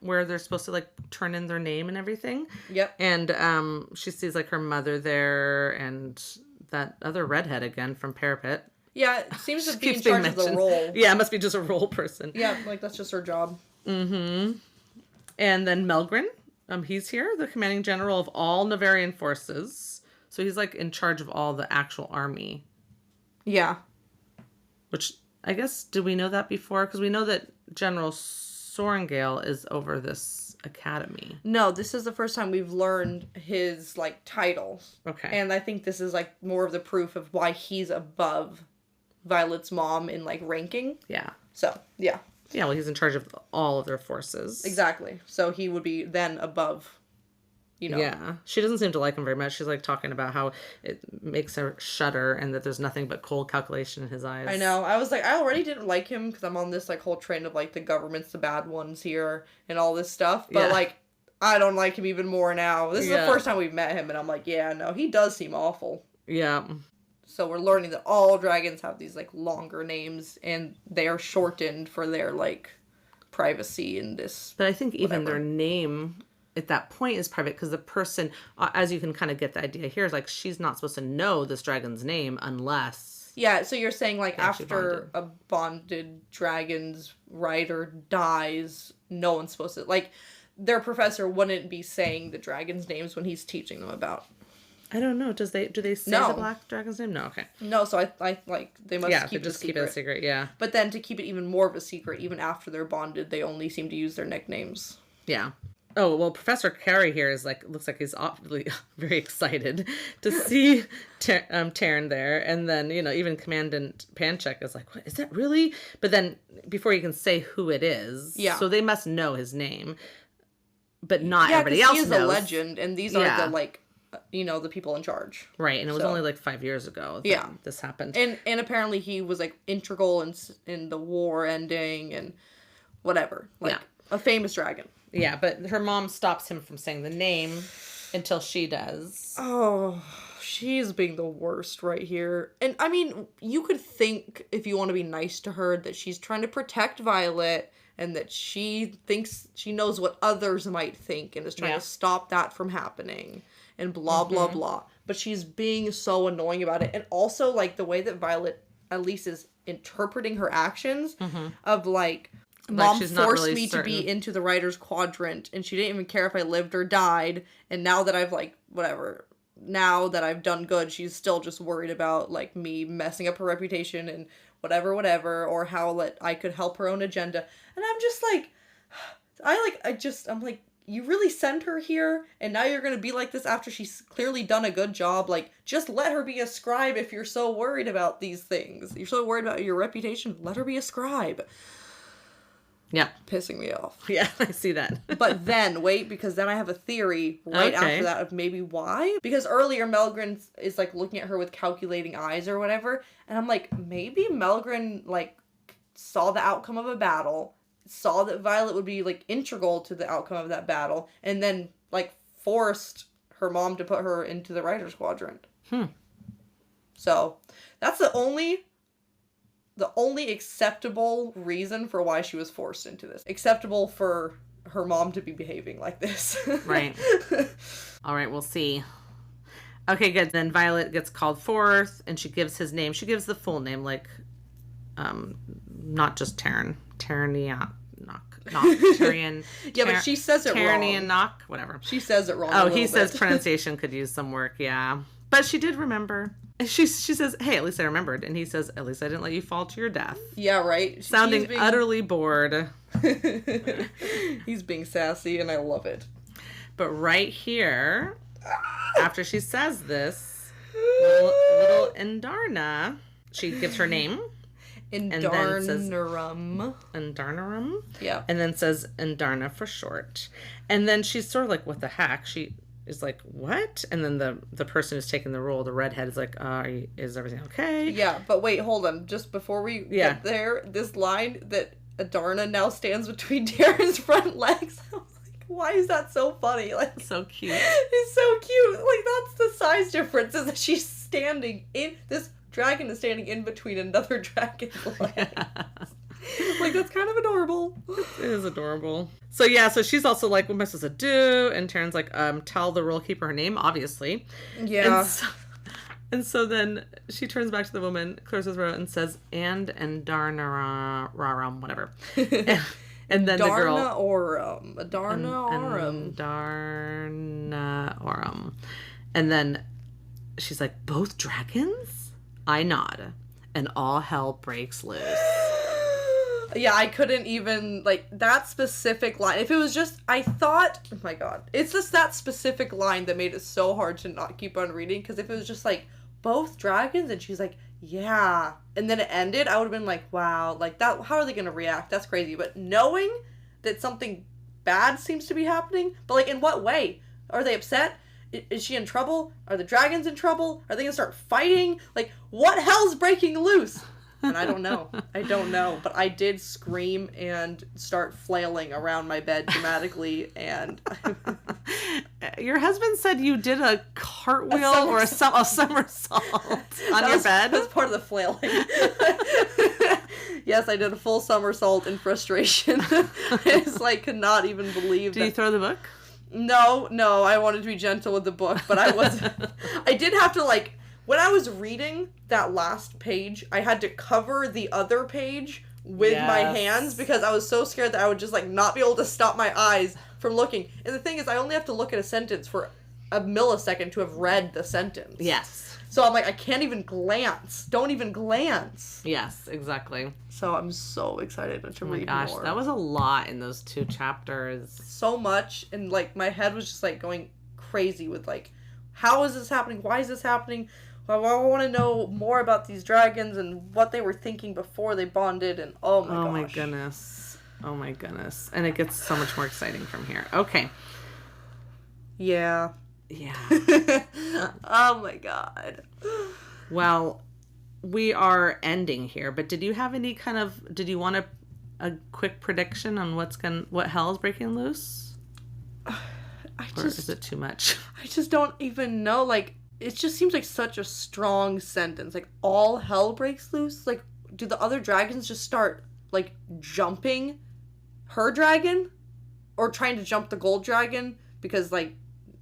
where they're supposed to like turn in their name and everything. Yep. And she sees like her mother there and that other redhead again from Parapet. Yeah, it seems to be in Keeps being charge of the mentioned. role. Yeah, it must be just a role person. Yeah, like that's just her job. Mm-hmm. And then Melgren, he's here, the commanding general of all Navarian forces. So he's like in charge of all the actual army. Yeah. Which I guess, did we know that before? Because we know that General Sorengale is over this academy. No, this is the first time we've learned his like titles. Okay. And I think this is like more of the proof of why he's above Violet's mom in like ranking. Yeah. So, yeah. Yeah, well, he's in charge of all of their forces. Exactly. So he would be then above you know. Yeah. She doesn't seem to like him very much. She's like talking about how it makes her shudder and that there's nothing but cold calculation in his eyes. I know. I was like, I already didn't like him because I'm on this like whole train of like the government's the bad ones here and all this stuff. But like, I don't like him even more now. This is the first time we've met him, and I'm like, yeah, no, he does seem awful. Yeah. So we're learning that all dragons have these like longer names, and they are shortened for their like privacy in this. But I think even their name at that point is private because the person, as you can kind of get the idea here, is like she's not supposed to know this dragon's name unless. Yeah, so you're saying like after a bonded dragon's rider dies, no one's supposed to like their professor wouldn't be saying the dragon's names when he's teaching them about. I don't know. Do they say the black dragon's name? No, okay. No, so I like they must keep it a secret, yeah. But then to keep it even more of a secret, even after they're bonded, they only seem to use their nicknames. Yeah. Oh, well, Professor Carey here is like, looks like he's obviously very excited to see Taryn there. And then, you know, even Commandant Panchek is like, what, is that really? But then before you can say who it is, so they must know his name, but not everybody else knows. He is a legend, and these are the, like, you know, the people in charge. Right, and it was only like 5 years ago that this happened. And apparently he was, like, integral in the war ending and whatever. Like, a famous dragon. Yeah, but her mom stops him from saying the name until she does. Oh, she's being the worst right here. And, I mean, you could think, if you want to be nice to her, that she's trying to protect Violet and that she thinks she knows what others might think and is trying to stop that from happening and blah, blah, blah. But she's being so annoying about it. And also, like, the way that Violet, at least, is interpreting her actions of, like... Mom forced me to be into the writer's quadrant, and she didn't even care if I lived or died, and now that I've, like, whatever, now that I've done good, she's still just worried about, like, me messing up her reputation and whatever, or how that I could help her own agenda, and I'm just like, I'm like, you really sent her here, and now you're gonna be like this after she's clearly done a good job, like, just let her be a scribe if you're so worried about these things. You're so worried about your reputation, let her be a scribe. Yeah. Pissing me off. Yeah, I see that. But then, wait, because then I have a theory after that of maybe why. Because earlier Melgren is, like, looking at her with calculating eyes or whatever. And I'm like, maybe Melgren, like, saw the outcome of a battle, saw that Violet would be, like, integral to the outcome of that battle, and then, like, forced her mom to put her into the writer's quadrant. So, that's the only acceptable reason for why she was forced into this. Acceptable for her mom to be behaving like this. Right. All right, we'll see. Okay, good. Then Violet gets called forth, and she gives his name. She gives the full name, like, not just Taryn. Tyrion. Yeah, but she says it wrong. Tyrion, whatever. She says it wrong. Oh, he says pronunciation could use some work, yeah. But she did remember. And she says, hey, at least I remembered. And he says, at least I didn't let you fall to your death. Yeah, right? Sounding utterly bored. He's being sassy, and I love it. But right here, after she says this, little Indarna, she gives her name. Indarnarum. Indarnarum? Yeah. And then says Indarna for short. And then she's sort of like, what the heck? She is like, what? And then the person who's taking the role, the redhead, is like, is everything okay? Yeah, but wait, hold on. Just before we get there, this line that Adarna now stands between Darren's front legs. I was like, why is that so funny? Like, so cute. It's so cute. Like, that's the size difference, is that she's standing in, this dragon is standing in between another dragon's legs. Yeah. Like, that's kind of adorable. It is adorable. So she's also like, what am I supposed to do? And Taryn's like, tell the rule keeper her name, obviously. Yeah. And so then she turns back to the woman, clears her throat, and says, and Darnararam, whatever. And then the girl... Darnaorum. Darnaorum. And then she's like, both dragons? I nod. And all hell breaks loose. Yeah, I couldn't even, like, that specific line. If it was just, I thought, oh my god. It's just that specific line that made it so hard to not keep on reading. Because if it was just, like, both dragons, and she's like, yeah. And then it ended, I would have been like, wow, like, that, how are they going to react? That's crazy. But knowing that something bad seems to be happening, but, like, in what way? Are they upset? Is she in trouble? Are the dragons in trouble? Are they gonna start fighting? Like, what hell's breaking loose? And I don't know. I don't know. But I did scream and start flailing around my bed dramatically. And your husband said you did a cartwheel or a somersault on your bed. That's part of the flailing. Yes, I did a full somersault in frustration. I just like could not even believe. Did you throw the book? No, I wanted to be gentle with the book, but I wasn't. I did have to like. When I was reading that last page, I had to cover the other page with my hands because I was so scared that I would just like not be able to stop my eyes from looking. And the thing is, I only have to look at a sentence for a millisecond to have read the sentence. Yes. So I'm like, I can't even glance. Don't even glance. Yes, exactly. So I'm so excited to read more. Gosh, that was a lot in those 2 chapters. So much, and like my head was just like going crazy with like, how is this happening? Why is this happening? I want to know more about these dragons and what they were thinking before they bonded, and oh my gosh. Oh my goodness. And it gets so much more exciting from here. Okay. Yeah. Oh my god. Well, we are ending here, but did you have any did you want a quick prediction on what hell is breaking loose? Or is it too much? I just don't even know, like, it just seems like such a strong sentence. Like, all hell breaks loose? Like, do the other dragons just start, like, jumping her dragon? Or trying to jump the gold dragon because, like,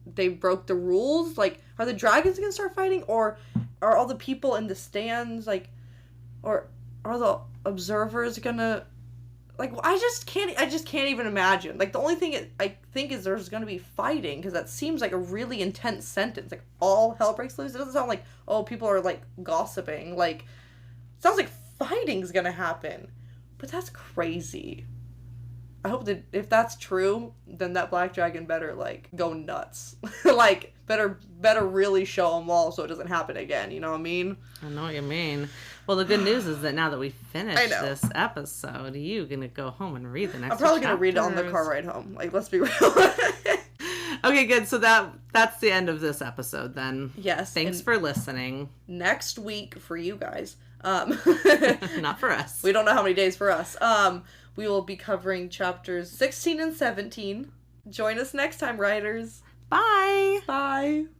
they broke the rules? Like, are the dragons gonna start fighting? Or are all the people in the stands, like, or are the observers gonna... Like, I just can't even imagine. Like, the only thing I think is there's going to be fighting, because that seems like a really intense sentence. Like, all hell breaks loose. It doesn't sound like, oh, people are, like, gossiping. Like, it sounds like fighting's going to happen. But that's crazy. I hope that if that's true, then that black dragon better, like, go nuts. Like, better really show them all so it doesn't happen again. You know what I mean? I know what you mean. Well, the good news is that now that we finished this episode, you're going to go home and read the next I'm probably going to read it on the car ride home. Like, let's be real. Okay, good. So that's the end of this episode then. Yes. Thanks for listening. Next week for you guys. Not for us. We don't know how many days for us. We will be covering chapters 16 and 17. Join us next time, writers. Bye. Bye.